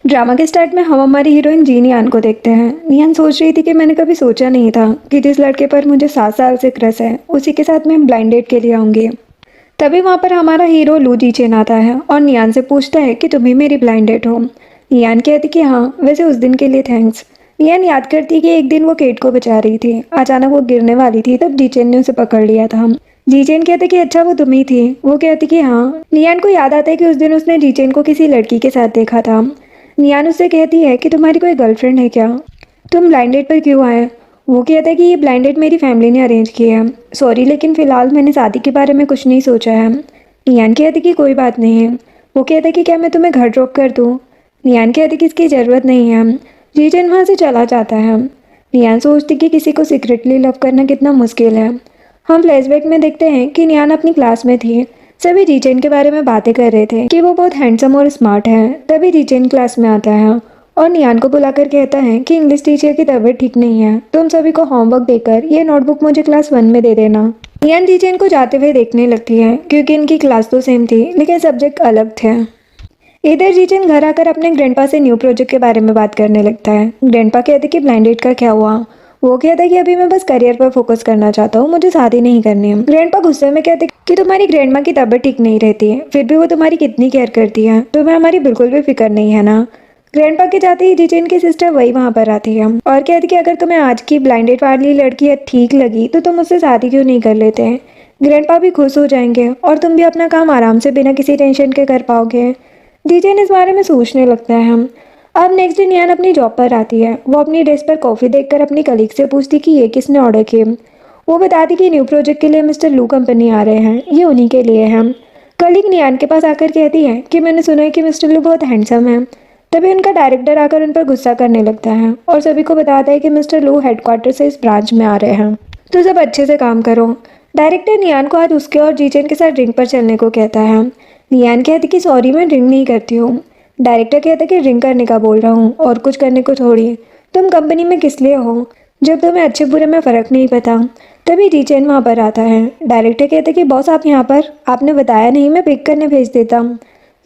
Drama के start में हम हमारी हीरोइन जी नियान को देखते हैं। नियान सोच रही थी कि मैंने कभी सोचा नहीं था कि जिस लड़के पर मुझे 7 साल से क्रश है उसी के साथ मैं ब्लाइंड डेट के लिए आऊंगी। तभी वहाँ पर हमारा हीरो लू जी चेन आता है और नियान से पूछता है कि तुम ही मेरी ब्लाइंड डेट हो। नियान कहती कि हाँ, वैसे उस दिन के लिए थैंक्स। नियान याद करती कि एक दिन वो केट को बचा रही थी, अचानक वो गिरने वाली थी, तब जीचेन ने उसे पकड़ लिया था। जीचेन कहते कि अच्छा वो तुम ही थी। वो कहती कि हाँ। नियान को याद आता है कि उस दिन उसने जीचेन को किसी लड़की के साथ देखा था। नियान उससे कहती है कि तुम्हारी कोई गर्लफ्रेंड है क्या, तुम ब्लाइंड डेट पर क्यों आए। वो कहता है कि ये ब्लाइंड डेट मेरी फैमिली ने अरेंज की है, सॉरी लेकिन फ़िलहाल मैंने शादी के बारे में कुछ नहीं सोचा है। नियान कहती कि कोई बात नहीं है। वो कहता है कि क्या मैं तुम्हें घर ड्रॉप कर दूँ। नियान कहती कि इसकी ज़रूरत नहीं है। जीजन वहाँ से चला जाता है। नियान सोचती कि किसी को सीक्रेटली लव करना कितना मुश्किल है। हम फ्लैशबैक में देखते हैं कि नियान अपनी क्लास में थी। सभी जीचेन के बारे में बातें कर रहे थे कि वो बहुत हैंडसम और स्मार्ट है। तभी जीचेन क्लास में आता है और नियान को बुलाकर कहता है कि इंग्लिश टीचर की तबीयत ठीक नहीं है, तुम सभी को होमवर्क देकर ये नोटबुक मुझे क्लास 1 में दे देना। नियान जीचेन को जाते हुए देखने लगती है क्योंकि इनकी क्लास तो सेम थी लेकिन सब्जेक्ट अलग थे। इधर जीचेन घर आकर अपने ग्रैंडपा से न्यू प्रोजेक्ट के बारे में बात करने लगता है। ग्रैंडपा कहते कि ब्लाइंड डेट का क्या हुआ। वो कहता है कि अभी मैं बस करियर पर फोकस करना चाहता हूँ, मुझे शादी नहीं करनी है। ग्रैंडपा गुस्से में कहते कि तुम्हारी ग्रैंडमा की तबीयत ठीक नहीं रहती है, फिर भी वो तुम्हारी कितनी केयर करती है, तुम्हें हमारी बिल्कुल भी फिक्र नहीं है ना। ग्रैंडपा के जाते ही जीचेन की सिस्टर वही वहाँ पर आती है और कहती कि अगर तुम्हें आज की ब्लाइंड डेट वाली लड़की ठीक लगी तो तुम उससे शादी क्यों नहीं कर लेते। ग्रैंडपा भी खुश हो जाएंगे और तुम भी अपना काम आराम से बिना किसी टेंशन के कर पाओगे। जीजन इस बारे में सोचने लगता है। अब नेक्स्ट डे नियान अपनी जॉब पर आती है। वो अपनी डेस्क पर कॉफ़ी देखकर अपनी कलीग से पूछती कि ये किसने ऑर्डर की। वो बताती कि न्यू प्रोजेक्ट के लिए मिस्टर लू कंपनी आ रहे हैं, ये उन्हीं के लिए हैं। कलीग नियान के पास आकर कहती है कि मैंने सुना है कि मिस्टर लू बहुत हैंडसम है। तभी उनका डायरेक्टर आकर उन पर गुस्सा करने लगता है और सभी को बताता है कि मिस्टर लू हेडक्वार्टर से इस ब्रांच में आ रहे हैं, तो सब अच्छे से काम करो। डायरेक्टर नियान को आज उसके और जीचेन के साथ ड्रिंक पर चलने को कहता है। नियान कहती कि सॉरी मैं ड्रिंक नहीं करती हूँ। डायरेक्टर कहता कि ड्रिंक करने का बोल रहा हूँ और कुछ करने को थोड़ी, तुम कंपनी में किस लिए हो जब तुम्हें अच्छे बुरे में फ़र्क नहीं पता। तभी जीचेन वहाँ पर आता है। डायरेक्टर कहता कि बॉस आप यहाँ पर, आपने बताया नहीं, मैं पिक करने भेज देता।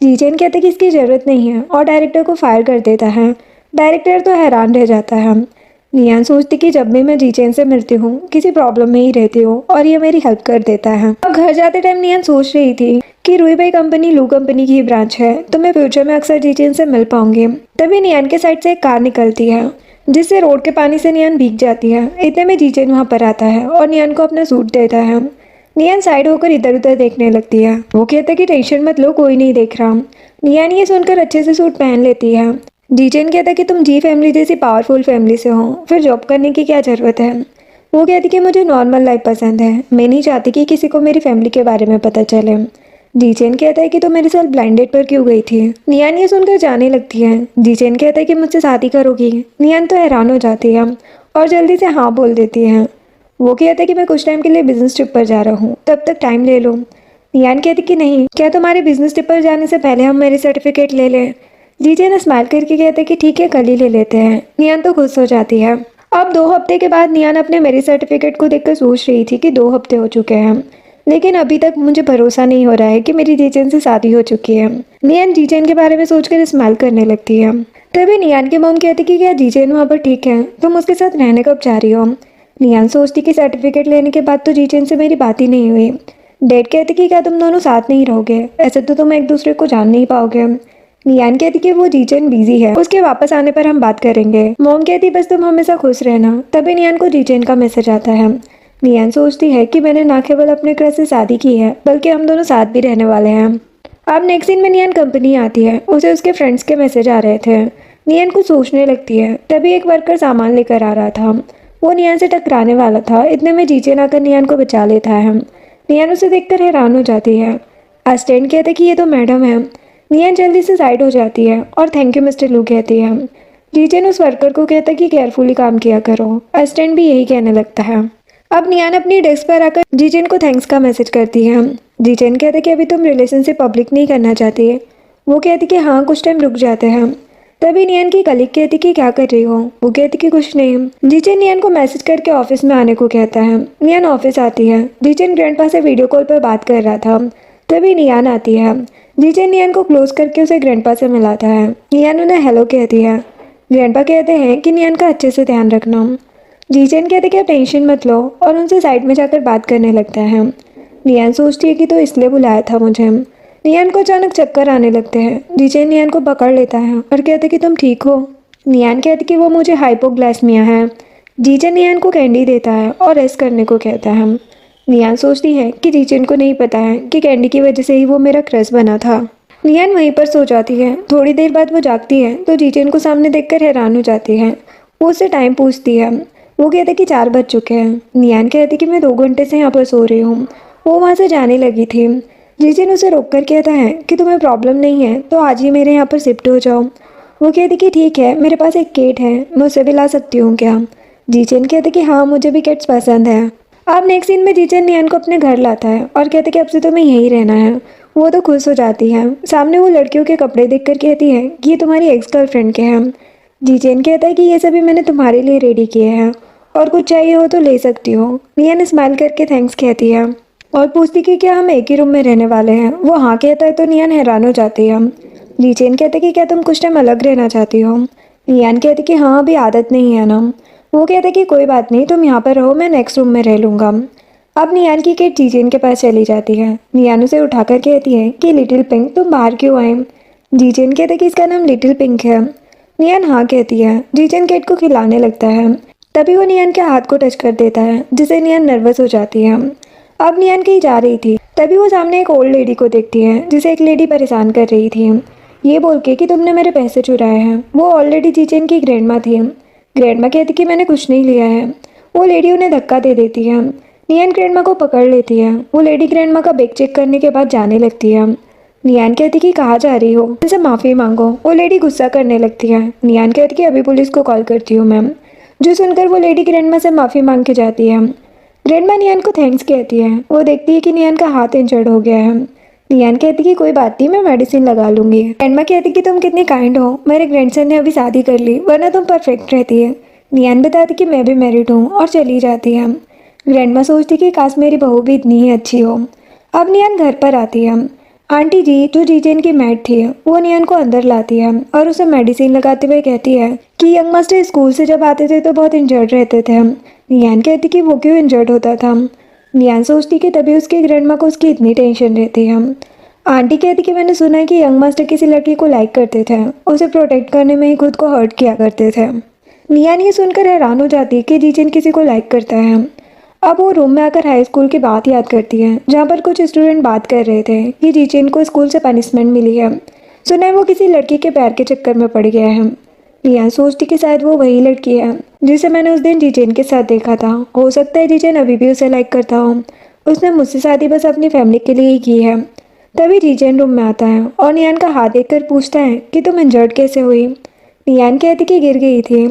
जीचेन कहता कि इसकी ज़रूरत नहीं है और डायरेक्टर को फायर कर देता है। डायरेक्टर तो हैरान रह जाता है। नियान सोचती कि जब भी मैं जीचेन से मिलती हूँ किसी प्रॉब्लम में ही रहती हूँ और ये मेरी हेल्प कर देता है। अब घर जाते टाइम नियान सोच रही थी कि रुईबाई कंपनी लू कंपनी की ब्रांच है, तो मैं फ्यूचर में अक्सर जीचेन से मिल पाऊंगी। तभी नियान के साइड से एक कार निकलती है जिससे रोड के पानी से नियान भीग जाती है। इतने में जीचेन वहाँ पर आता है और नियान को अपना सूट देता है। नियान साइड होकर इधर उधर देखने लगती है। वो कहता है कि टेंशन मत लो, कोई नहीं देख रहा। नियान ये सुनकर अच्छे से सूट पहन लेती है। जीचेन कहता है कि तुम जी फैमिली जैसी पावरफुल फैमिली से हो, फिर जॉब करने की क्या ज़रूरत है। वो कहती कि मुझे नॉर्मल लाइफ पसंद है, मैं नहीं चाहती कि किसी को मेरी फैमिली के बारे में पता चले। जीचेन कहता है कि तुम मेरे साथ ब्लाइंड डेट पर क्यों गई थी। नियान ये सुनकर जाने लगती है। जीचेन कहता है कि मुझसे शादी करोगी। नियान तो हैरान हो जाती है और जल्दी से हाँ बोल देती है। वो कहता है कि मैं कुछ टाइम के लिए बिजनेस ट्रिप पर जा रहा हूँ, तब तक टाइम ले लो। नियान कहती कि नहीं, क्या तुम्हारे बिजनेस ट्रिप पर जाने से पहले हम मेरी सर्टिफिकेट ले लें। जीचेन स्माइल करके कहते कि ठीक है, कल ही ले लेते हैं। नियान तो खुश हो जाती है। अब 2 हफ्ते के बाद नियान अपने मेरी सर्टिफिकेट को देखकर सोच रही थी कि 2 हफ्ते हो चुके हैं लेकिन अभी तक मुझे भरोसा नहीं हो रहा है कि मेरी जीचेन से शादी हो चुकी है। नियान जीचेन के बारे में सोचकर स्माइल करने लगती है। तभी नियान की मॉम कहती कि क्या जीचेन वहाँ पर ठीक है, तुम उसके साथ रहने कब जा रही हो। नियान सोचती कि सर्टिफिकेट लेने के बाद तो जीचेन से मेरी बात ही नहीं हुई। डैड कहती कि क्या तुम दोनों साथ नहीं रहोगे, ऐसे तो तुम एक दूसरे को जान नहीं पाओगे। नियान कहती कि वो जीचेन बिजी है, उसके वापस आने पर हम बात करेंगे। मॉम कहती बस तुम हमेशा खुश रहना। तभी नियान को जीचेन का मैसेज आता है। नियान सोचती है कि मैंने ना केवल अपने क्रश से शादी की है बल्कि हम दोनों साथ भी रहने वाले हैं। अब नेक्स्ट दिन में नियान कंपनी आती है, उसे उसके फ्रेंड्स के मैसेज आ रहे थे। नियान कुछ सोचने लगती है। तभी एक वर्कर सामान लेकर आ रहा था, वो नियान से टकराने वाला था। इतने में जीचेन आकर नियान को बचा लेता है। नियान उसे देखकर हैरान हो जाती है। असिस्टेंट कहते कि ये तो मैडम है। नियान जल्दी से साइड हो जाती है और थैंक यू मिस्टर लू कहती है। जीचेन उस वर्कर को कहता कि केयरफुली काम किया करो। असिस्टेंट भी यही कहने लगता है। अब नियान अपनी डेस्क पर आकर जीचेन को थैंक्स का मैसेज करती है। जीचेन कहते कि अभी तुम रिलेशनशिप पब्लिक नहीं करना चाहती। वो कहती कि हाँ, कुछ टाइम रुक जाते हैं। तभी नियान की कलीग कहती कि क्या कर रही हो। वो कहती कि कुछ नहीं। जीचेन नियान को मैसेज करके ऑफिस में आने को कहता है। नियान ऑफिस आती है। जीचेन ग्रैंडपा से वीडियो कॉल पर बात कर रहा था। तभी नियान आती है। जीचेन नियान को क्लोज करके उसे ग्रैंडपा से मिलाता है। नियान उन्हें हेलो कहती है। ग्रैंडपा कहते हैं कि नियान का अच्छे से ध्यान रखना। जीचेन कहते कि आप टेंशन मत लो और उनसे साइड में जाकर बात करने लगता है। नियान सोचती है कि तो इसलिए बुलाया था मुझे। नियान को अचानक चक्कर आने लगते हैं। जीचेन नियान को पकड़ लेता है और कहते कि तुम ठीक हो। नियान कहती कि वो मुझे हाइपोग्लाइसेमिया है। जीचेन नियान को कैंडी देता है और रेस्ट करने को कहता है। नियान सोचती है कि जीचेन को नहीं पता है कि कैंडी की वजह से ही वो मेरा क्रश बना था। नियान वहीं पर सो जाती है। थोड़ी देर बाद वो जागती है तो जीचेन को सामने देखकर हैरान हो जाती है। वो उससे टाइम पूछती है। वो कहते कि 4 बज चुके हैं। नियान कहती कि मैं 2 घंटे से यहाँ पर सो रही हूँ। वो वहाँ से जाने लगी थी। जीचेन उसे रोक कर कहता है कि तुम्हें प्रॉब्लम नहीं है तो आज ही मेरे यहाँ पर शिफ्ट हो जाओ। वो कहती कि ठीक है, मेरे पास एक केट है, मैं उसे भी ला सकती हूँ क्या। जीचेन कहते कि हाँ, मुझे भी केट्स पसंद है। अब नेक्स्ट सीन में जीचेन नियान को अपने घर लाता है और कहते कि अब से तुम्हें यहीं रहना है। वो तो खुश हो जाती है। सामने वो लड़कियों के कपड़े देखकर कहती है कि ये तुम्हारी एक्स गर्लफ्रेंड के हैं। जीचेन कहता है कि ये सभी मैंने तुम्हारे लिए रेडी किए हैं और कुछ चाहिए हो तो ले सकती हो। नियान स्माइल करके थैंक्स कहती है और पूछती कि क्या हम एक ही रूम में रहने वाले हैं। वो हाँ कहता है तो नियान हैरान हो जाती है। जीचेन कहते कि क्या तुम कुछ टाइम अलग रहना चाहती हो। नियान कहती कि हाँ, अभी आदत नहीं है ना। वो कहते कि कोई बात नहीं, तुम यहाँ पर रहो, मैं नेक्स्ट रूम में रह लूँगा। अब नियान की केट जीचेन के पास चली जाती है। नियान उसे उठाकर कहती है कि लिटिल पिंक, तुम बाहर क्यों आए। जीचेन कहते कि इसका नाम लिटिल पिंक है। नियान हाँ कहती है। जीचेन केट को खिलाने लगता है। तभी वो नियान के हाथ को टच कर देता है जिससे नियान नर्वस हो जाती है। अब नियान कहीं जा रही थी तभी वो सामने एक ओल्ड लेडी को देखती है जिसे एक लेडी परेशान कर रही थी, ये बोल के कि तुमने मेरे पैसे चुराए हैं। वो ऑलरेडी जीचेन की ग्रैंडमा थी। ग्रैंडमा कहती कि मैंने कुछ नहीं लिया है। वो लेडी उन्हें धक्का दे देती है। नियान ग्रैंडमा को पकड़ लेती है। वो लेडी ग्रैंडमा का बैग चेक करने के बाद जाने लगती है। नियान कहती कि कहाँ जा रही हो, उनसे माफ़ी मांगो। वो लेडी गुस्सा करने लगती है। नियान कहती कि अभी पुलिस को कॉल करती हूँ मैम। जो सुनकर वो लेडी ग्रैंडमा से माफ़ी मांग के जाती है। ग्रैंडमा नियान को थैंक्स कहती है। वो देखती है कि नियान का हाथ इंजर्ड हो गया है। नियान कहती कि कोई बात नहीं, मैं मेडिसिन लगा लूंगी। ग्रैंडमा कहती कि तुम कितनी काइंड हो, मेरे ग्रैंडसन ने अभी शादी कर ली, वरना तुम परफेक्ट रहती है। नियान बताती कि मैं भी मैरिड हूँ और चली जाती है। ग्रैंडमा सोचती कि काश मेरी बहू भी इतनी ही अच्छी हो। अब नियान घर पर आती है। आंटी जी, जो जीचेन की मैड थी, वो नियान को अंदर लाती है और उसे मेडिसिन लगाते हुए कहती है कि यंग मास्टर स्कूल से जब आते थे तो बहुत इंजर्ड रहते थे। नियान कहती कि वो क्यों इंजर्ड होता था। नियान सोचती कि तभी उसकी ग्रैंडमा को उसकी इतनी टेंशन रहती है। आंटी कहती कि मैंने सुना है कि यंग मास्टर किसी लड़की को लाइक करते थे, उसे प्रोटेक्ट करने में ही खुद को हर्ट किया करते थे। नियान ये सुनकर हैरान हो जाती है कि जीचेन किसी को लाइक करता है। अब वो रूम में आकर हाई स्कूल की बात याद करती है जहाँ पर कुछ स्टूडेंट बात कर रहे थे कि जीचेन को स्कूल से पनिशमेंट मिली है। सुना है वो किसी लड़की के प्यार के चक्कर में पड़ गया है। नियान सोचती कि शायद वो वही लड़की है जिसे मैंने उस दिन जीचेन के साथ देखा था। हो सकता है जीचेन अभी भी उसे लाइक करता हो। उसने मुझसे शादी बस अपनी फैमिली के लिए ही की है। तभी जीचेन रूम में आता है और नियान का हाथ देखकर पूछता है कि तुम इंजर्ड कैसे हुई। नियान कहती कि गिर गई थी।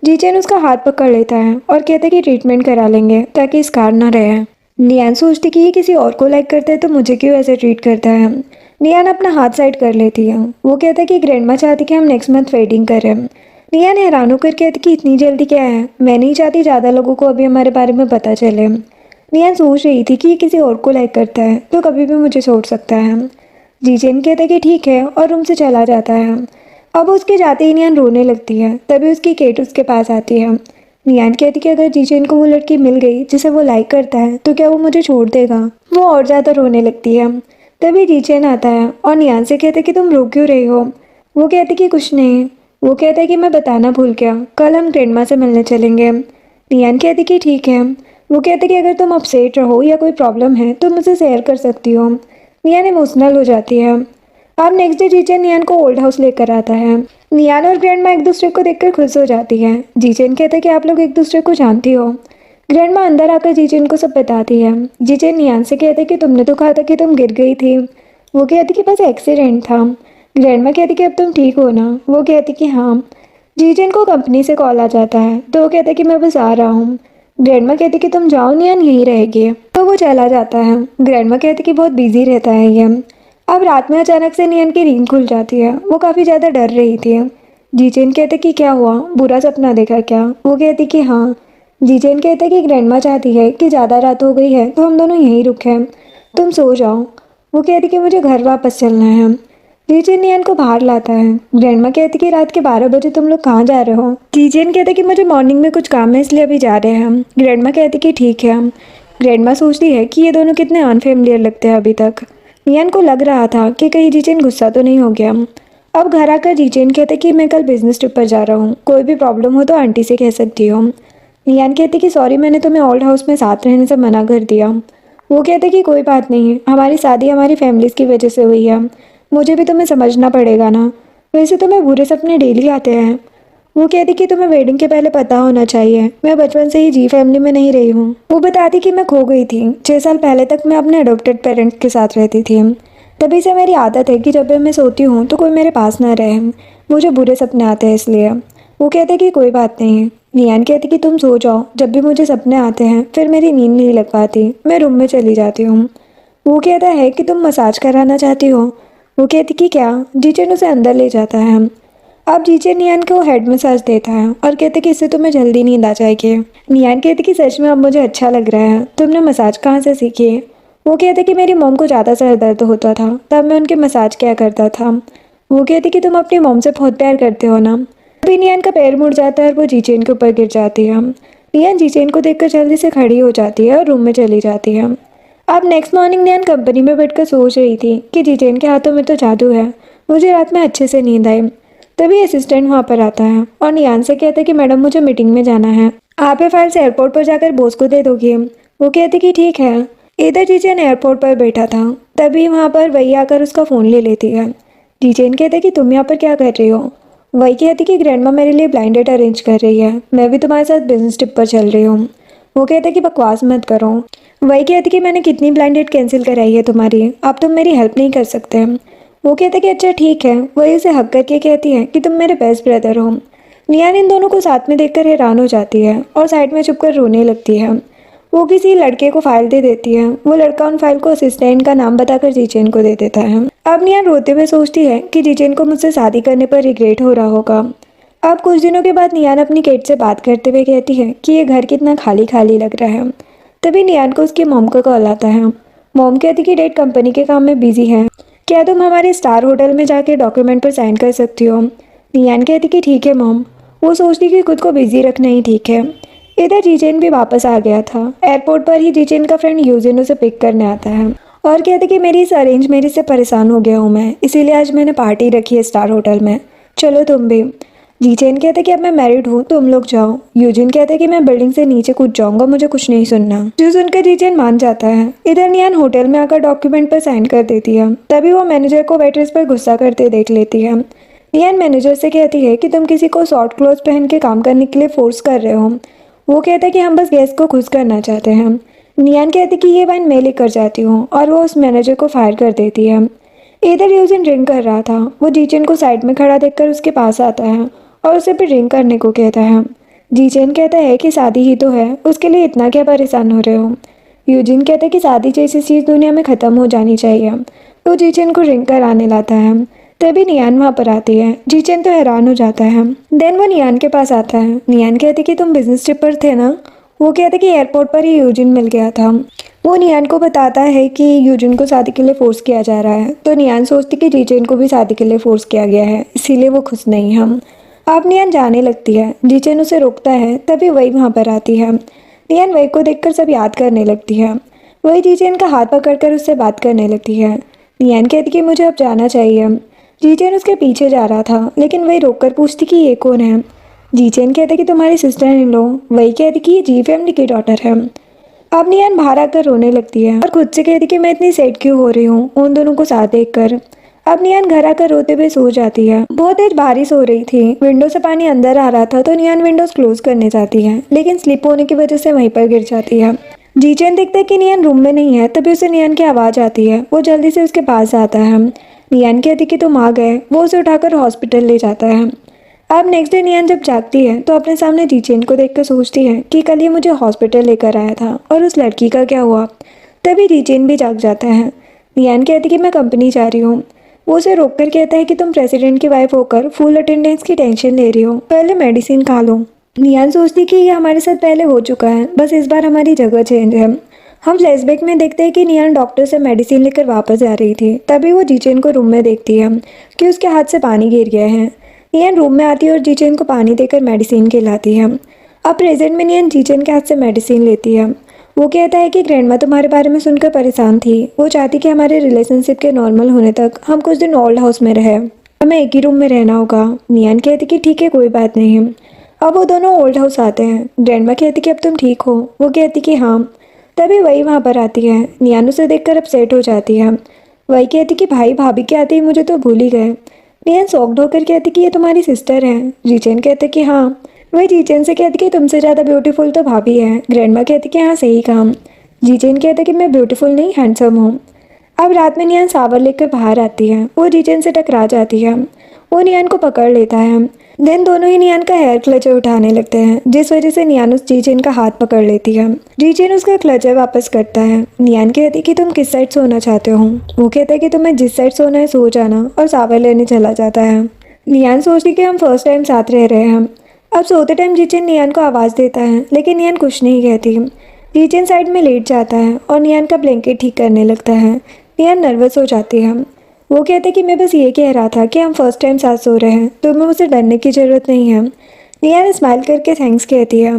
जीचेन उसका हाथ पकड़ लेता है और कहते कि ट्रीटमेंट करा लेंगे ताकि स्कार ना रहे। नियान सोचती कि ये किसी और को लाइक करता है तो मुझे क्यों ऐसे ट्रीट करता है। नियान अपना हाथ साइड कर लेती है। वो कहता है कि ग्रैंडमा चाहती कि हम नेक्स्ट मंथ वेडिंग करें। नियान हैरान होकर कहती कि इतनी जल्दी क्या है, मैं नहीं चाहती ज़्यादा लोगों को अभी हमारे बारे में पता चले। नियान सोच रही थी कि ये किसी और को लाइक करता है तो कभी भी मुझे छोड़ सकता है। जीचेन कहता है कि ठीक है और रूम से चला जाता है। अब उसके जाते ही नियान रोने लगती है। तभी उसकी केट उसके पास आती है। नियान कहती कि अगर जीचेन को वो लड़की मिल गई जिसे वो लाइक करता है तो क्या वो मुझे छोड़ देगा। वो और ज़्यादा रोने लगती है। तभी जीचेन आता है और नियान से कहते कि तुम रो क्यों रही हो। वो कहती कि कुछ नहीं। वो कहता है कि मैं बताना भूल गया, कल हम ग्रैंडमा से मिलने चलेंगे। नियान कहती कि ठीक है। वो कहते कि अगर तुम अपसेट रहो या कोई प्रॉब्लम है तो मुझसे शेयर कर सकती हो। नियान इमोशनल हो जाती है। अब नेक्स्ट डे जीचेन नियान को ओल्ड हाउस लेकर आता है। नियान और ग्रैंडमा एक दूसरे को देखकर खुश हो जाती है। जीचेन कहते कि आप लोग एक दूसरे को जानती हो। ग्रैंडमा अंदर आकर जीचेन को सब बताती है। जीचेन नियान से कहते कि तुमने तो कहा था कि तुम गिर गई थी। वो कहती कि बस एक्सीडेंट था। ग्रैंडमा कहती कि अब तुम ठीक हो ना। वो कहती कि हाँ। जीचेन को कंपनी से कॉल आ जाता है तो वो कहते कि मैं बस आ रहा हूँ। ग्रैंडमा कहती कि तुम जाओ, नियान यहीं रहेगी। तो वो चला जाता है। ग्रैंडमा कहती कि बहुत बिजी रहता है ये। अब रात में अचानक से नियन की नींद खुल जाती है। वो काफ़ी ज़्यादा डर रही थी। जीचेन कहते कि क्या हुआ, बुरा सपना देखा क्या। वो कहती कि हाँ। जीचेन कहते कि ग्रैंडमा चाहती है कि ज़्यादा रात हो गई है तो हम दोनों यहीं रुकें, तुम सो जाओ। वो कहती कि मुझे घर वापस चलना है। जीजन नियन को बाहर लाता है। ग्रैंडमा कहती कि रात के 12 बजे तुम लोग कहाँ जा रहे हो। जीजन कहते कि मुझे मॉर्निंग में कुछ काम है इसलिए अभी जा रहे हैं हम। ग्रैंडमा कहती कि ठीक है। ग्रैंडमा सोचती है कि ये दोनों कितने अनफेमिलियर लगते हैं अभी तक। नियन को लग रहा था कि कहीं जीजन गुस्सा तो नहीं हो गया। अब घर आकर जीजन कहते कि मैं कल बिजनेस ट्रिप पर जा रहा हूँ, कोई भी प्रॉब्लम हो तो आंटी से कह सकती हो। नियन कहती कि सॉरी मैंने तुम्हें ओल्ड हाउस में साथ रहने से मना कर दिया। वो कहते कि कोई बात नहीं, हमारी शादी हमारी फैमिलीज़ की वजह से हुई है, मुझे भी तुम्हें समझना पड़ेगा ना। वैसे तुम्हें बुरे सपने डेली आते हैं। वो कहती कि तुम्हें वेडिंग के पहले पता होना चाहिए, मैं बचपन से ही जी फैमिली में नहीं रही हूँ। वो बताती कि मैं खो गई थी 6 साल पहले तक मैं अपने अडोप्टेड पेरेंट्स के साथ रहती थी। तभी से मेरी आदत है कि जब भी मैं सोती हूँ तो कोई मेरे पास ना रहे, मुझे बुरे सपने आते हैं इसलिए। वो कहते कि कोई बात नहीं। नियान कहती कि तुम सो जाओ, जब भी मुझे सपने आते हैं फिर मेरी नींद नहीं लग पाती, मैं रूम में चली जाती हूँ। वो कहता है कि तुम मसाज कराना चाहती हो। वो कहती कि क्या। जीचन उसे अंदर ले जाता है। अब जीचन नियान को हेड मसाज देता है और कहते कि इससे तुम्हें जल्दी नींद आ जाएगी। नियान कहती कि सच में अब मुझे अच्छा लग रहा है, तुमने मसाज कहाँ से सीखी। वो कहते कि मेरी मॉम को ज़्यादा सर दर्द होता था तब मैं उनके मसाज किया करता था। वो कहती कि तुम अपनी मॉम से बहुत प्यार करते हो ना। अभी नियान का पैर मुड़ जाता है और वो जीचेन के ऊपर गिर जाती है। नियान जीचेन को देखकर जल्दी से खड़ी हो जाती है और रूम में चली जाती है। अब नेक्स्ट मॉर्निंग नियान कंपनी में बैठकर सोच रही थी कि जीचेन के हाथों में तो जादू है, मुझे रात में अच्छे से नींद आई। तभी असिस्टेंट वहाँ पर आता है और नियान से कहता है कि मैडम मुझे मीटिंग में जाना है, आप ये फाइल्स एयरपोर्ट पर जाकर बॉस को दे दोगी। वो कहती कि ठीक है। इधर जीचेन एयरपोर्ट पर बैठा था, तभी वहाँ पर वही आकर उसका फ़ोन ले लेती है। जीचेन कहते कि तुम यहाँ पर क्या कर रही हो। वही कहती कि ग्रैंडमा मेरे लिए ब्लाइंड डेट अरेंज कर रही है, मैं भी तुम्हारे साथ बिजनेस ट्रिप पर चल रही हूँ। वो कहते कि बकवास मत करो। वही कहती कि मैंने कितनी ब्लाइंड डेट कैंसिल कराई है तुम्हारी, अब तुम मेरी हेल्प नहीं कर सकते। वो कहते कि अच्छा ठीक है। वही उसे हक करके कहती है कि तुम मेरे बेस्ट ब्रदर हो। नियान इन दोनों को साथ में देखकर हैरान हो जाती है और साइड में छुपकर रोने लगती है। वो किसी लड़के को फाइल दे देती है, वो लड़का उन फाइल को असिस्टेंट का नाम बताकर जीचेन को दे देता है। अब नियान रोते हुए सोचती है कि जीचेन को मुझसे शादी करने पर रिग्रेट हो रहा होगा। अब कुछ दिनों के बाद नियान अपनी केट से बात करते हुए कहती है कि ये घर कितना खाली खाली लग रहा है। तभी नियान को उसकी मॉम का कॉल आता है। मॉम कहती कि डैड कंपनी के काम में बिजी है, क्या तुम हमारे स्टार होटल में जाके डॉक्यूमेंट पर साइन कर सकती हो। नियान कहती कि ठीक है मॉम। वो सोचती कि खुद को बिजी रखना ही ठीक है। इधर जीचेन भी वापस आ गया था। एयरपोर्ट पर ही जीचेन का फ्रेंड यूजिन उसे पिक करने आता है और कहते कि मेरी इस अरेंज मैरिज से परेशान हो गया हूँ मैं, इसीलिए आज मैंने पार्टी रखी है स्टार होटल में, चलो तुम भी। जीचेन कहते कि अब मैं मैरिड हूँ, तुम लोग जाओ। यूजिन कहते कि मैं बिल्डिंग से नीचे कूद जाऊंगा, मुझे कुछ नहीं सुनना। जो सुनकर जीचेन मान जाता है। इधर नियान होटल में आकर डॉक्यूमेंट पर साइन कर देती है। तभी वो मैनेजर को वेट्रेस पर गुस्सा करते देख लेती है। नियान मैनेजर से कहती है कि तुम किसी को शॉर्ट क्लोथ पहन के काम करने के लिए फोर्स कर रहे हो। वो कहता है कि हम बस गेस्ट को खुश करना चाहते हैं। नियान कहती कि ये वाइन मैं लेकर जाती हूँ और वो उस मैनेजर को फायर कर देती है। इधर यूजिन ड्रिंक कर रहा था। वो जीचेन को साइड में खड़ा देखकर उसके पास आता है और उसे भी ड्रिंक करने को कहता है। जीचेन कहता है कि शादी ही तो है, उसके लिए इतना क्या परेशान हो रहे हो। यूजिन कहता है कि शादी जैसी चीज़ दुनिया में ख़त्म हो जानी चाहिए। वो जीचेन को ड्रिंक कराने लाता है। तभी नियान वहाँ पर आती है। जीचेन तो हैरान हो जाता है। देन वो नियान के पास आता है। नियान कहती कि तुम बिजनेस ट्रिप पर थे ना। वो कहते कि एयरपोर्ट पर ही यूजिन मिल गया था। वो नियान को बताता है कि यूजिन को शादी के लिए फोर्स किया जा रहा है, तो नियान सोचती कि जीचेन को भी शादी के लिए फोर्स किया गया है, इसीलिए वो खुश नहीं है। अब नियान जाने लगती है। जीचेन उसे रोकता है, तभी वही वहाँ पर आती है। नियान वही को देखकर सब याद करने लगती है। वही जीचेन का हाथ पकड़कर उससे बात करने लगती है। नियान कहती कि मुझे अब जाना चाहिए। जीचेन उसके पीछे जा रहा था, लेकिन वही रोककर पूछती कि ये कौन है। जीचेन कहते कि तुम्हारी सिस्टर इन लो। वही कहती कि ये जी फैमिली की डॉटर है। अब नियान बाहर आकर रोने लगती है और खुद से कहती कि मैं इतनी सैड क्यों हो रही हूँ उन दोनों को साथ देखकर। अब नियान घर आकर रोते हुए सो जाती है। बहुत तेज बारिश हो रही थी, विंडो से पानी अंदर आ रहा था, तो नियान विंडोज क्लोज करने जाती है, लेकिन स्लिप होने की वजह से वहीं पर गिर जाती है। जीचेन देखता है कि नियान रूम में नहीं है, तभी उसे नियान की आवाज़ आती है। वो जल्दी से उसके पास आता है। नियान कहती कि तुम आ गए। वो उसे उठाकर हॉस्पिटल ले जाता है। अब नेक्स्ट डे नियान जब जागती है तो अपने सामने जीचेन को देखकर सोचती है कि कल ये मुझे हॉस्पिटल लेकर आया था और उस लड़की का क्या हुआ। तभी जीचेन भी जाग जाता है। नियान कहती कि मैं कंपनी जा रही हूँ। वो उसे रोककर कहता है कि तुम प्रेसिडेंट की वाइफ होकर फुल अटेंडेंस की टेंशन ले रही हो, पहले मेडिसिन खा लो। नियान सोचती कि ये हमारे साथ पहले हो चुका है, बस इस बार हमारी जगह चेंज है। हम फ्लैशबैक में देखते हैं कि नियान डॉक्टर से मेडिसिन लेकर वापस आ रही थी। तभी वो जीचेन को रूम में देखती है कि उसके हाथ से पानी गिर गया है। नियान रूम में आती है और जीचेन को पानी देकर मेडिसिन खिलाती है। अब प्रेजेंट में नियान जीचेन के हाथ से मेडिसिन लेती है। वो कहता है कि ग्रैंडमा तुम्हारे बारे में सुनकर परेशान थी। वो चाहती कि हमारे रिलेशनशिप के नॉर्मल होने तक हम कुछ दिन ओल्ड हाउस में रहे, हमें एक ही रूम में रहना होगा। नियान कहती कि ठीक है, कोई बात नहीं। अब वो दोनों ओल्ड हाउस आते हैं। ग्रैंडमा कहती कि अब तुम ठीक हो। वो कहती कि हाँ। तभी वही वहाँ पर आती है। नियान उसे देखकर अपसेट हो जाती है। वही कहती कि भाई भाभी के आते ही मुझे तो भूल ही गए। नियान शॉक्ड होकर कहती कि ये तुम्हारी सिस्टर है। जीचेन कहते कि हाँ। वही जीचेन से कहती कि तुमसे ज़्यादा ब्यूटीफुल तो भाभी है। ग्रैंडमा कहती कि हाँ, सही काम। जीचेन कहते कि मैं ब्यूटीफुल नहीं, हैंडसम हूँ। अब रात में नियान सावर लेकर बाहर आती है। वो जीचेन से टकरा जाती है। वो नियान को पकड़ लेता है। देन दोनों ही नियान का हेयर क्लचर उठाने लगते हैं, जिस वजह से नियान उस जीचेन का हाथ पकड़ लेती है। जीचेन उसका क्लचर वापस करता है। नियान कहती कि तुम किस साइड सोना चाहते हो। वो कहता है कि तुम्हें जिस साइड सोना है सो जाना, और सावर लेने चला जाता है। नियान सोचती कि हम फर्स्ट टाइम साथ रह रहे हैं। अब सोते टाइम जीचेन नियान को आवाज़ देता है, लेकिन नियान कुछ नहीं कहती। जीचेन साइड में लेट जाता है और नियान का ब्लैंकेट ठीक करने लगता है। नियान नर्वस हो जाती है। वो कहते कि मैं बस ये कह रहा था कि हम फर्स्ट टाइम साथ सो रहे हैं, तो तुम्हें मुझसे डरने की ज़रूरत नहीं है। नियान स्माइल करके थैंक्स कहती है।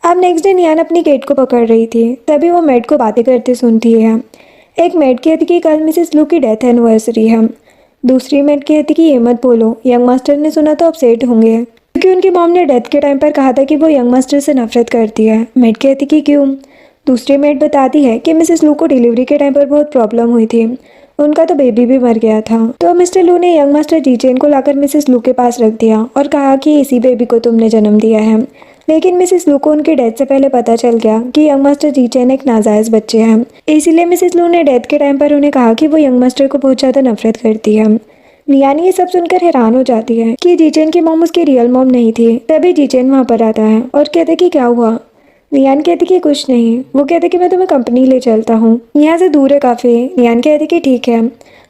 अब नेक्स्ट डे नियान अपनी केट को पकड़ रही थी। तभी वो मेड को बातें करते सुनती है। एक मेड कहती कि कल मिसेस लू की डेथ एनिवर्सरी है। दूसरी मेड कहती कि ये मत बोलो, यंग मास्टर ने सुना तो अपसेट होंगे, क्योंकि उनकी मॉम ने डेथ के टाइम पर कहा था कि वो यंग मास्टर से नफरत करती है। मेड कहती कि क्यों। दूसरी मेड बताती है कि मिसेस लू को डिलीवरी के टाइम पर बहुत प्रॉब्लम हुई थी, उनका तो बेबी भी मर गया था। तो मिस्टर लू ने यंग मास्टर जीचेन को लाकर मिसेस लू के पास रख दिया और कहा कि इसी बेबी को तुमने जन्म दिया है। लेकिन मिसेस लू को उनकी डेथ से पहले पता चल गया कि यंग मास्टर जीचेन एक नाजायज बच्चे हैं। इसीलिए मिसेस लू ने डेथ के टाइम पर उन्हें कहा कि वो यंग मास्टर को बहुत ज़्यादा नफरत करती है। नियान ये सब सुनकर हैरान हो जाती है कि जीचेन की मॉम उसकी रियल मॉम नहीं थी। तभी जीचेन वहाँ पर आता है और कहते कि क्या हुआ। नियान कहती कि कुछ नहीं। वो कहते कि मैं तुम्हें कंपनी ले चलता हूँ, यहाँ से दूर है काफ़ी। नियान कहती कि ठीक है।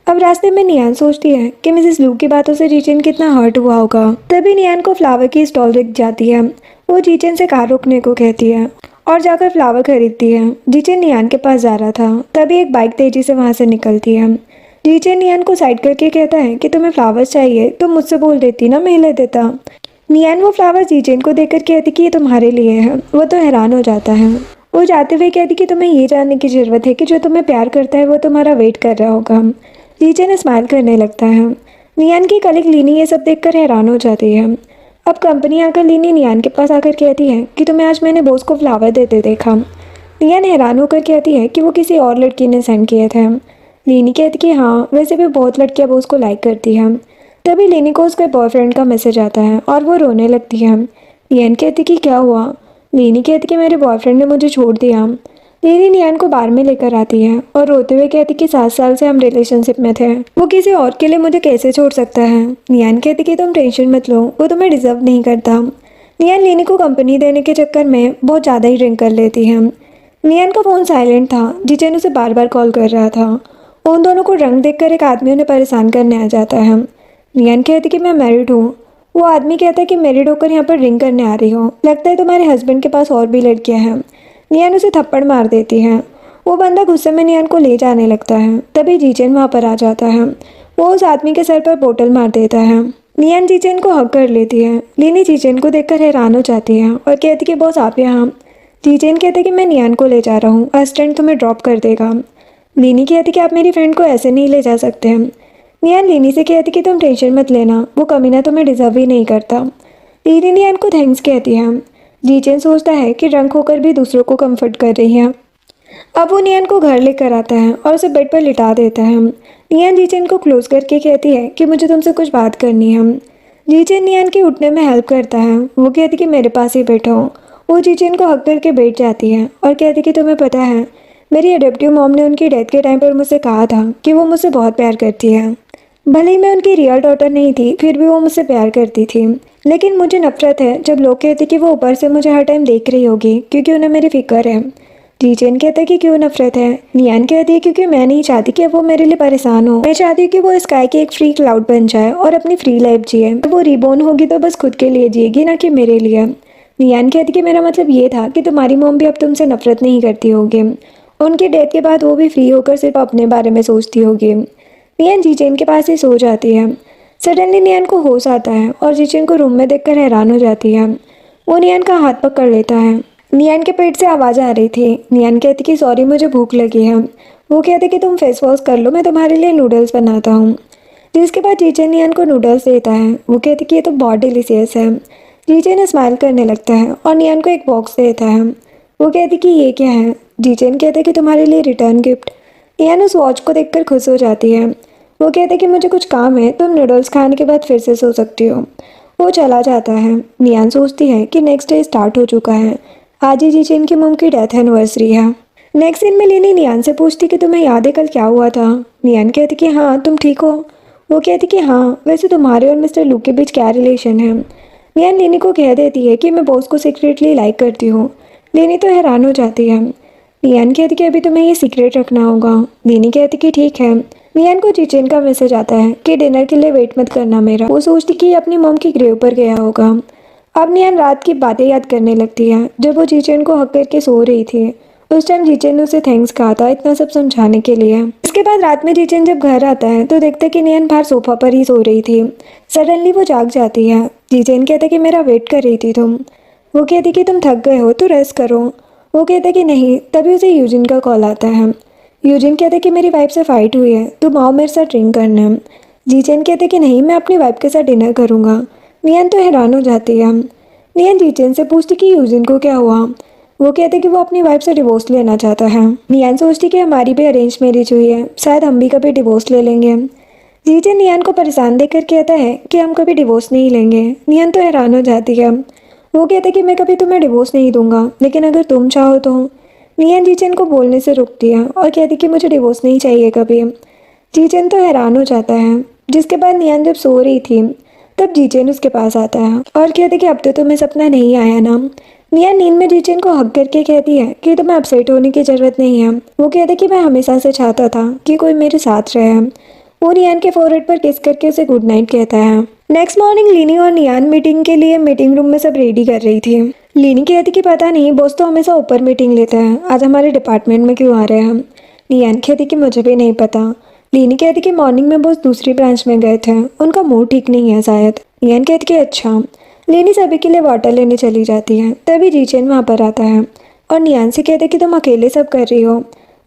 अब रास्ते में नियान सोचती है कि मिसेस लू की बातों से जीचेन कितना हर्ट हुआ होगा। तभी नियान को फ्लावर की स्टॉल दिख जाती है। वो जीचेन से कार रोकने को कहती है और जाकर फ्लावर खरीदती है। जीचेन नियान के पास जा रहा था। तभी एक बाइक तेजी से वहाँ से निकलती है। जीचेन नियान को साइड करके कहता है कि तुम्हें फ्लावर्स चाहिए तो मुझसे बोल देती ना, मैं ले देता। नियान वो फ्लावर जीचेन को देकर कहती कि ये तुम्हारे लिए है। वो तो हैरान हो जाता है। वो जाते हुए कहती कि तुम्हें ये जानने की ज़रूरत है कि जो तुम्हें प्यार करता है वो तुम्हारा वेट कर रहा होगा। जीचेन स्माइल करने लगता है। नियान की कलीग लीनी ये सब देखकर हैरान हो जाती है। अब कंपनी आकर लीनी नियान के पास आकर कहती है कि तुम्हें आज मैंने बॉस को फ्लावर देते देखा। नियान हैरान होकर कहती है कि वो किसी और लड़की ने सेंड किए थे। लीनी कहती कि हाँ, वैसे भी बहुत लड़कियाँ बॉस को लाइक करती हैं। तभी लीनी को उसके बॉयफ्रेंड का मैसेज आता है और वो रोने लगती है। नियान कहती कि क्या हुआ। लीनी कहती कि मेरे बॉयफ्रेंड ने मुझे छोड़ दिया। लीनी नियान को बार में लेकर आती है और रोते हुए कहती कि 7 साल से हम रिलेशनशिप में थे, वो किसी और के लिए मुझे कैसे छोड़ सकता है। नियान कहती कि तुम टेंशन मत लो, वो तुम्हें डिजर्व नहीं करता। नियान लीनी को कंपनी देने के चक्कर में बहुत ज़्यादा ही ड्रिंक कर लेती है। नियान का फ़ोन साइलेंट था। जीचेन उसे बार बार कॉल कर रहा था। उन दोनों को ड्रंक देखकर एक आदमी उन्हें परेशान करने आ जाता है। नियान कहती कि मैं मैरिड हूँ। वो आदमी कहता है कि मैरिड होकर यहाँ पर ड्रिंक करने आ रही हो, लगता है तुम्हारे हस्बैंड के पास और भी लड़कियाँ हैं। नियान उसे थप्पड़ मार देती है। वो बंदा गुस्से में नियान को ले जाने लगता है। तभी जीचेन वहाँ पर आ जाता है। वो उस आदमी के सर पर बोतल मार देता है। नियान जीचेन को हक कर लेती है। लीनी जीचेन को देखकर हैरान हो जाती है और कहती कि बॉस आप यहाँ। जीचेन कहते कि मैं नियान को ले जा रहा हूँ, असिस्टेंट तुम्हें ड्रॉप कर देगा। लीनी कहती कि आप मेरी फ्रेंड को ऐसे नहीं ले जा सकते। नियान लीनी से कहती कि तुम टेंशन मत लेना, वो कमीना तुम्हें डिजर्व ही नहीं करता। लीनी नियान को थैंक्स कहती है। जीचेन सोचता है कि ड्रंक होकर भी दूसरों को कंफर्ट कर रही है। अब वो नियान को घर लेकर आता है और उसे बेड पर लिटा देता है। नियान जीचेन को क्लोज करके कहती है कि मुझे तुमसे कुछ बात करनी है। जीचेन नियान के उठने में हेल्प करता है। वो कहती कि मेरे पास ही बैठो। वो जीचेन को हक करके बैठ जाती है और कहती कि तुम्हें पता है, मेरी अडॉप्टिव मॉम ने उनकी डेथ के टाइम पर मुझसे कहा था कि वो मुझसे बहुत प्यार करती है। भले ही मैं उनकी रियल डॉटर नहीं थी, फिर भी वो मुझसे प्यार करती थी। लेकिन मुझे नफरत है जब लोग कहते कि वो ऊपर से मुझे हर टाइम देख रही होगी, क्योंकि उन्हें मेरी फिक्र है। जीचेन कहता है कि क्यों नफरत है। नियान कहती है क्योंकि मैं नहीं चाहती कि वो मेरे लिए परेशान हो। मैं चाहती हूँ कि वो स्काई की एक फ्री क्लाउड बन जाए और अपनी फ्री लाइफ जिए। वो रिबोर्न होगी तो बस खुद के लिए जिएगी, ना कि मेरे लिए। नियान कहती कि मेरा मतलब ये था कि तुम्हारी मॉम भी अब तुमसे नफरत नहीं करती होगी उनकी डेथ के बाद वो भी फ्री होकर सिर्फ अपने बारे में सोचती होगी। नियन जीचेन के पास ही सो जाती है। सडनली नियन को होश आता है और जीचेन को रूम में देखकर हैरान हो जाती है। वो नियन का हाथ पकड़ लेता है। नियन के पेट से आवाज़ आ रही थी। नियन कहती कि सॉरी मुझे भूख लगी है। वो कहते कि तुम फेस वॉश कर लो, मैं तुम्हारे लिए नूडल्स बनाता हूँ। जिसके बाद जीचेन नियन को नूडल्स देता है। वो कहती कि ये तो बहुत डिलीशियस है। जीचेन स्माइल करने लगता है और नियन को एक बॉक्स देता है। वो कहती कि ये क्या है। जीचेन कहते कि तुम्हारे लिए रिटर्न गिफ्ट। नियन उस वॉच को देखकर खुश हो जाती है। वो कहते कि मुझे कुछ काम है, तुम नूडल्स खाने के बाद फिर से सो सकती हो। वो चला जाता है। नियन सोचती है कि नेक्स्ट डे स्टार्ट हो चुका है। आज ही जीचेन की मॉम की डेथ एनिवर्सरी है। नेक्स्ट सीन में लिनी नियन से पूछती कि तुम्हें याद है कल क्या हुआ था। नियन कहती कि हाँ, तुम ठीक हो। वो कहती कि हाँ, वैसे तुम्हारे और मिस्टर लू के बीच क्या रिलेशन है। नियन लिनी को कह देती है कि मैं बॉस को सीक्रेटली लाइक करती हूँ। लिनी तो हैरान हो जाती है। नियन कहती कि अभी तुम्हें ये सीक्रेट रखना होगा। लिनी कहती कि ठीक है। नियन को जीचेन का मैसेज आता है कि डिनर के लिए वेट मत करना मेरा। वो सोचती कि अपनी मॉम की ग्रेव पर गया होगा। अब नियन रात की बातें याद करने लगती है जब वो जीचेन को हक करके सो रही थी। उस टाइम जीचेन ने उसे थैंक्स कहा था इतना सब समझाने के लिए। इसके बाद रात में जीचेन जब घर आता है तो देखता है कि नियन बाहर सोफा पर ही सो रही थी। सडनली वो जाग जाती है। जीचेन कहता कि मेरा वेट कर रही थी तुम। वो कहती कि तुम थक गए हो तो रेस्ट करो। वो कहता कि नहीं। तभी उसे यूजिन का कॉल आता है। यूजिन कहते कि मेरी वाइफ से फाइट हुई है, तुम आओ मेरे साथ ड्रिंक करने। जीचेन कहते कि नहीं, मैं अपनी वाइफ के साथ डिनर करूँगा। नियन तो हैरान हो जाती है। नियन जीचेन से पूछती कि यूजिन को क्या हुआ। वो कहते कि वो अपनी वाइफ से डिवोर्स लेना चाहता है। नियन सोचती कि हमारी भी अरेंज मैरिज हुई है, शायद हम भी कभी डिवोर्स ले लेंगे। जीचेन नियन को परेशान देखकर कहता है कि हम कभी डिवोर्स नहीं लेंगे। नियन तो हैरान हो जाती है। वो कहते कि मैं कभी तुम्हें डिवोर्स नहीं दूंगा, लेकिन अगर तुम चाहो तो। नियन जीचेन को बोलने से रुकती है और कहती कि मुझे डिवोर्स नहीं चाहिए कभी। जीचेन तो हैरान हो जाता है। जिसके बाद नियन जब सो रही थी तब जीचेन उसके पास आता है और कहते कि अब तो तुम्हें सपना नहीं आया ना। नियन नींद में जीचेन को हक करके कहती है कि तुम्हें अपसेट होने की जरूरत नहीं है। वो कहते कि मैं हमेशा से चाहता था कि कोई मेरे साथ रहे। वो नियन के फोरहेड पर किस करके उसे गुड नाइट कहता है। नेक्स्ट मॉर्निंग लिनी और नियन मीटिंग के लिए मीटिंग रूम में सब रेडी कर रही थी। लिनी कहती कि पता नहीं, बॉस तो हमेशा ऊपर मीटिंग लेता है, आज हमारे डिपार्टमेंट में क्यों आ रहे हैं। नियन कहती कि मुझे भी नहीं पता। लिनी कहती कि मॉर्निंग में बॉस दूसरी ब्रांच में गए थे, उनका मूड ठीक नहीं है शायद। नियन कहती कि अच्छा। लिनी सभी के लिए वाटर लेने चली जाती है। तभी जीचेन वहाँ पर आता है और नियन से कहते कि तुम अकेले सब कर रही हो।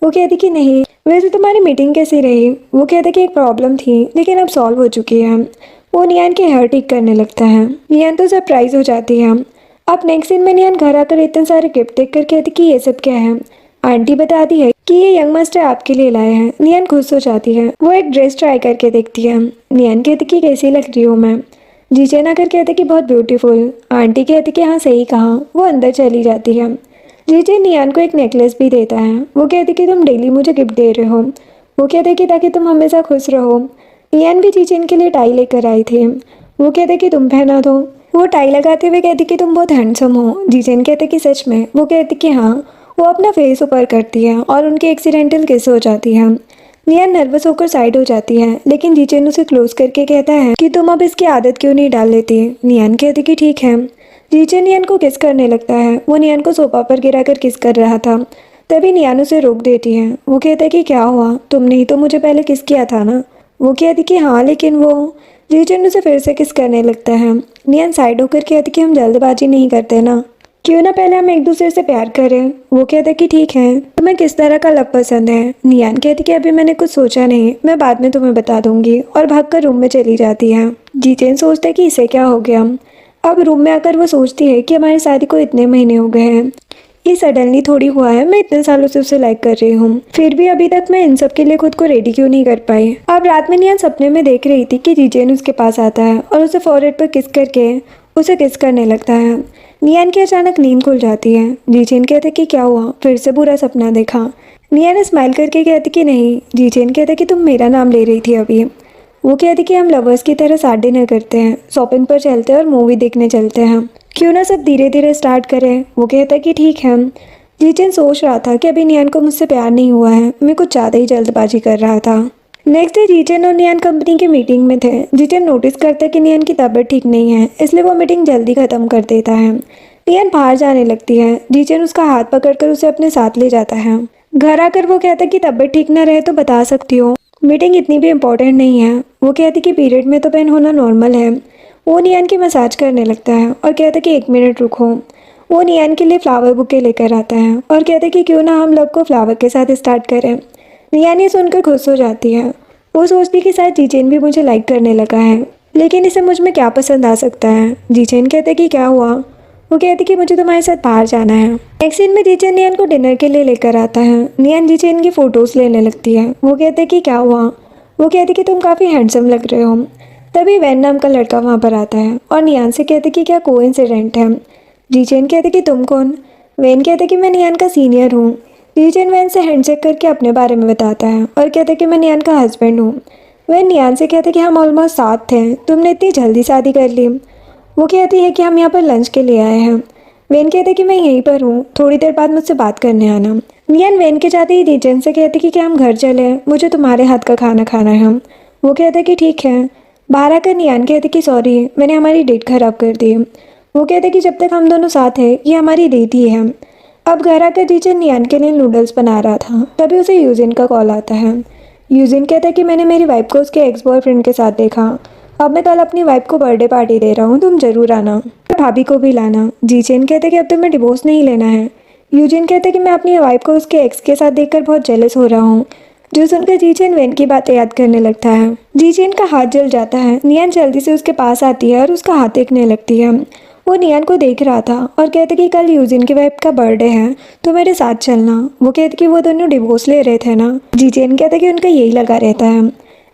वो कहती कि नहीं, वैसे तुम्हारी मीटिंग कैसी रही। वो कहते कि एक प्रॉब्लम थी लेकिन अब सॉल्व हो चुकी है। वो नियन के हेयर ठीक करने लगता है। नियन तो सरप्राइज हो जाती है। अब नेक्स्ट सीन में नियन घर आकर इतने सारे गिफ्ट देखकर कहती कि ये सब क्या है। आंटी बताती है कि ये यंग मास्टर आपके लिए लाए हैं। नियन खुश हो जाती है। वो एक ड्रेस ट्राई करके देखती है। नियन कहती कि कैसी लग रही हूँ मैं। जीचेन आकर कहते कि बहुत ब्यूटीफुल। आंटी कहती कि हाँ सही कहा। वो अंदर चली जाती है। जीचेन नियन को एक नेकलेस भी देता है। वो कहती कि तुम डेली मुझे गिफ्ट दे रहे हो। वो कहते कि ताकि तुम हमेशा खुश रहो। नियन भी जीचेन के लिए टाई लेकर आई थी। वो कहते कि तुम पहना दो। वो टाई लगाते हुए कहती कि तुम बहुत हैंडसम हो। जीचेन कहते कि सच में। वो कहती कि हाँ। वो अपना फेस ऊपर करती है और उनकी एक्सीडेंटल किस हो जाती है। नियन नर्वस होकर साइड हो जाती है, लेकिन जीचेन उसे क्लोज करके कहता है कि तुम अब इसकी आदत क्यों नहीं डाल लेती। नियन कहती कि ठीक है। जीचेन नियन को किस करने लगता है। वो नियन को सोफा पर गिराकर किस कर रहा था। तभी नियन उसे रोक देती है। वो कहता है कि क्या हुआ, तुमने ही तो मुझे पहले किस किया था ना। वो कहती कि हाँ, लेकिन वो। जीचेन उसे फिर से किस करने लगता है। नियन साइड होकर कहती कि हम जल्दबाजी नहीं करते ना, क्यों ना पहले हम एक दूसरे से प्यार करें। वो कहता कि ठीक है। तुम्हें किस तरह का लव पसंद है। नियन कहती कि अभी मैंने कुछ सोचा नहीं, मैं बाद में तुम्हें बता दूंगी, और भागकर रूम में चली जाती है। जीचेन सोचता है कि इसे क्या हो गया। अब रूम में आकर वो सोचती है कि हमारी शादी को इतने महीने हो गए हैं, ये सडनली थोड़ी हुआ है। मैं इतने सालों से उसे लाइक कर रही हूँ, फिर भी अभी तक मैं इन सब के लिए खुद को रेडी क्यों नहीं कर पाई। अब रात में नियन सपने में देख रही थी कि जीचेन उसके पास आता है और उसे फोरहेड पर किस करके उसे किस करने लगता है। नियन की अचानक नींद खुल जाती है। जीचेन कहते कि क्या हुआ, फिर से बुरा सपना देखा। नियन स्माइल करके कहती कि नहीं। जीचेन कहते कि तुम मेरा नाम ले रही थी अभी। वो कहती कि हम लवर्स की तरह साथ डिनर करते हैं, शॉपिंग पर चलते हैं और मूवी देखने चलते हैं, क्यों ना सब धीरे धीरे स्टार्ट करें। वो कहता कि ठीक है। जीचेन सोच रहा था कि अभी नियन को मुझसे प्यार नहीं हुआ है, मैं कुछ ज़्यादा ही जल्दबाजी कर रहा था। नेक्स्ट डे जीचेन और नियन कंपनी की मीटिंग में थे। जीचेन नोटिस करता है कि नियन की तबीयत ठीक नहीं है, इसलिए वो मीटिंग जल्दी ख़त्म कर देता है। नियन बाहर जाने लगती है। जीचेन उसका हाथ पकड़कर उसे अपने साथ ले जाता है। घर आकर वो कहता कि तबीयत ठीक ना रहे तो बता सकती हो, मीटिंग इतनी भी इम्पोर्टेंट नहीं है। वो कहती कि पीरियड में तो पेन होना नॉर्मल है। वो नियान की मसाज करने लगता है और कहता कि 1 मिनट रुको। वो नियान के लिए फ्लावर बुके लेकर आता है और कहता कि क्यों ना हम लव को फ्लावर के साथ स्टार्ट करें। नियान ये सुनकर खुश हो जाती है। वो सोचती कि शायद जीचेन भी मुझे लाइक करने लगा है, लेकिन इसे मुझ में क्या पसंद आ सकता है। जीचेन कहते कि क्या हुआ। वो कहती कि मुझे तुम्हारे साथ बाहर जाना है। नेक्स्ट सीन में जीचेन नियान को डिनर के लिए लेकर आता है। नियान जीचेन की फोटोज लेने लगती है। वो कहते कि क्या हुआ। वो कहती कि तुम काफ़ी हैंडसम लग रहे हो। तभी वैन नाम का लड़का वहाँ पर आता है और नियान से कहते कि क्या कोइंसिडेंट है। जीचेन कहते कि तुम कौन। वैन कहते कि मैं नियान का सीनियर हूँ। जीचेन वैन से हैंडशेक करके अपने बारे में बताता है और कहते कि मैं नियान का हस्बैंड हूँ। वैन नियान से कहते कि हम ऑलमोस्ट साथ थे, तुमने इतनी जल्दी शादी कर ली। वो कहती है कि हम यहाँ पर लंच के लिए आए हैं। वेन कहते कि मैं यहीं पर हूँ, थोड़ी देर बाद मुझसे बात करने आना। नियान वेन के जाते ही जीचेन से कहते कि क्या हम घर चले, मुझे तुम्हारे हाथ का खाना खाना है। वो कहते कि ठीक है। बाहर आकर नियान कहते कि सॉरी, मैंने हमारी डेट खराब कर दी। वो कहते कि जब तक हम दोनों साथ हैं ये हमारी डेट ही है। अब घर आकर जीचेन नियान के लिए नूडल्स बना रहा था, तभी उसे यूजिन का कॉल आता है। यूजिन कहता है कि मैंने मेरी वाइफ को उसके एक्स बॉयफ्रेंड के साथ देखा। अब मैं कल अपनी वाइफ को बर्थडे पार्टी दे रहा हूँ, तुम जरूर आना और भाभी को भी लाना। जीचेन कहते कि अब तुम्हें डिवोर्स नहीं लेना है। यूजिन कहते कि मैं अपनी वाइफ को उसके एक्स के साथ देखकर बहुत जेलस हो रहा हूँ। जो सुनकर जीचेन वेन की बातें याद करने लगता है। जीचेन का हाथ जल जाता है। नियान जल्दी से उसके पास आती है और उसका हाथ देखने लगती है। वो नियान को देख रहा था और कहते कि कल यूजिन की वाइफ का बर्थडे है तो मेरे साथ चलना। वो कहते कि वो दोनों डिवोर्स ले रहे थे ना। जीचेन कहते कि उनका यही लगा रहता है।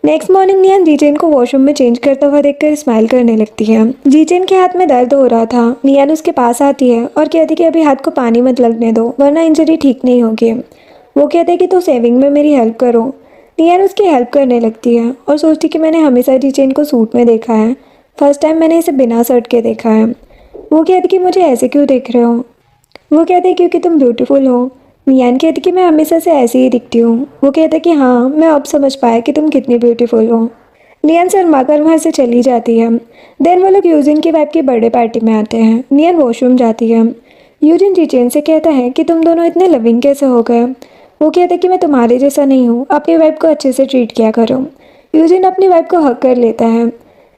नेक्स्ट मॉर्निंग नियान जीचेन को वॉशरूम में चेंज करता हुआ देखकर स्माइल करने लगती है। जीचेन के हाथ में दर्द हो रहा था। नियान उसके पास आती है और कहती कि अभी हाथ को पानी मत लगने दो वरना इंजरी ठीक नहीं होगी। वो कहते कि तो सेविंग में मेरी हेल्प करो। नियान उसकी हेल्प करने लगती है और सोचती कि मैंने हमेशा जीचेन को सूट में देखा है, फर्स्ट टाइम मैंने इसे बिना शर्ट के देखा है। वो कहती कि मुझे ऐसे क्यों देख रहे हो। वो कहते क्योंकि तुम ब्यूटीफुल हो। नियान कहती कि मैं हमेशा से ऐसे ही दिखती हूँ। वो कहते कि हाँ, मैं अब समझ पाया कि तुम कितनी ब्यूटीफुल हो। नियान शर्माकर वहाँ से चली जाती है। देन वो लोग यूजिन की वाइफ की बर्थडे पार्टी में आते हैं। नियान वॉशरूम जाती है। यूजिन जीचेन से कहता है कि तुम दोनों इतने लविंग कैसे हो गए। वो कहते कि मैं तुम्हारे जैसा नहीं हूँ, अपनी वाइफ को अच्छे से ट्रीट किया करो। यूजिन अपनी वाइफ को हक कर लेता है।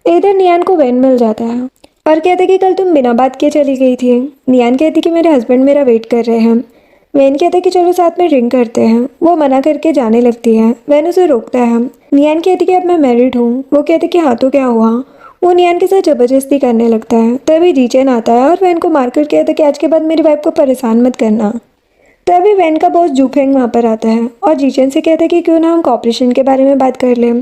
इधर नियान को वैन मिल जाता है और कहते कि कल तुम बिना बात किए चली गई थी। नियान कहती कि मेरे हस्बैंड मेरा वेट कर रहे हैं। वैन कहते कि चलो साथ में ड्रिंक करते हैं। वो मना करके जाने लगती है। वैन उसे रोकता है। नियान कहती कि अब मैं मैरिड हूँ। वो कहते कि हाँ तो क्या हुआ। वो नियान के साथ जबरदस्ती करने लगता है। तभी जीचेन आता है और वैन को मारकर कहता कि आज के बाद मेरी वाइफ को परेशान मत करना। तभी वैन का बॉस जूफेंग वहाँ पर आता है और जीचेन से कहता है कि क्यों ना हम कॉपरेशन के बारे में बात कर लें।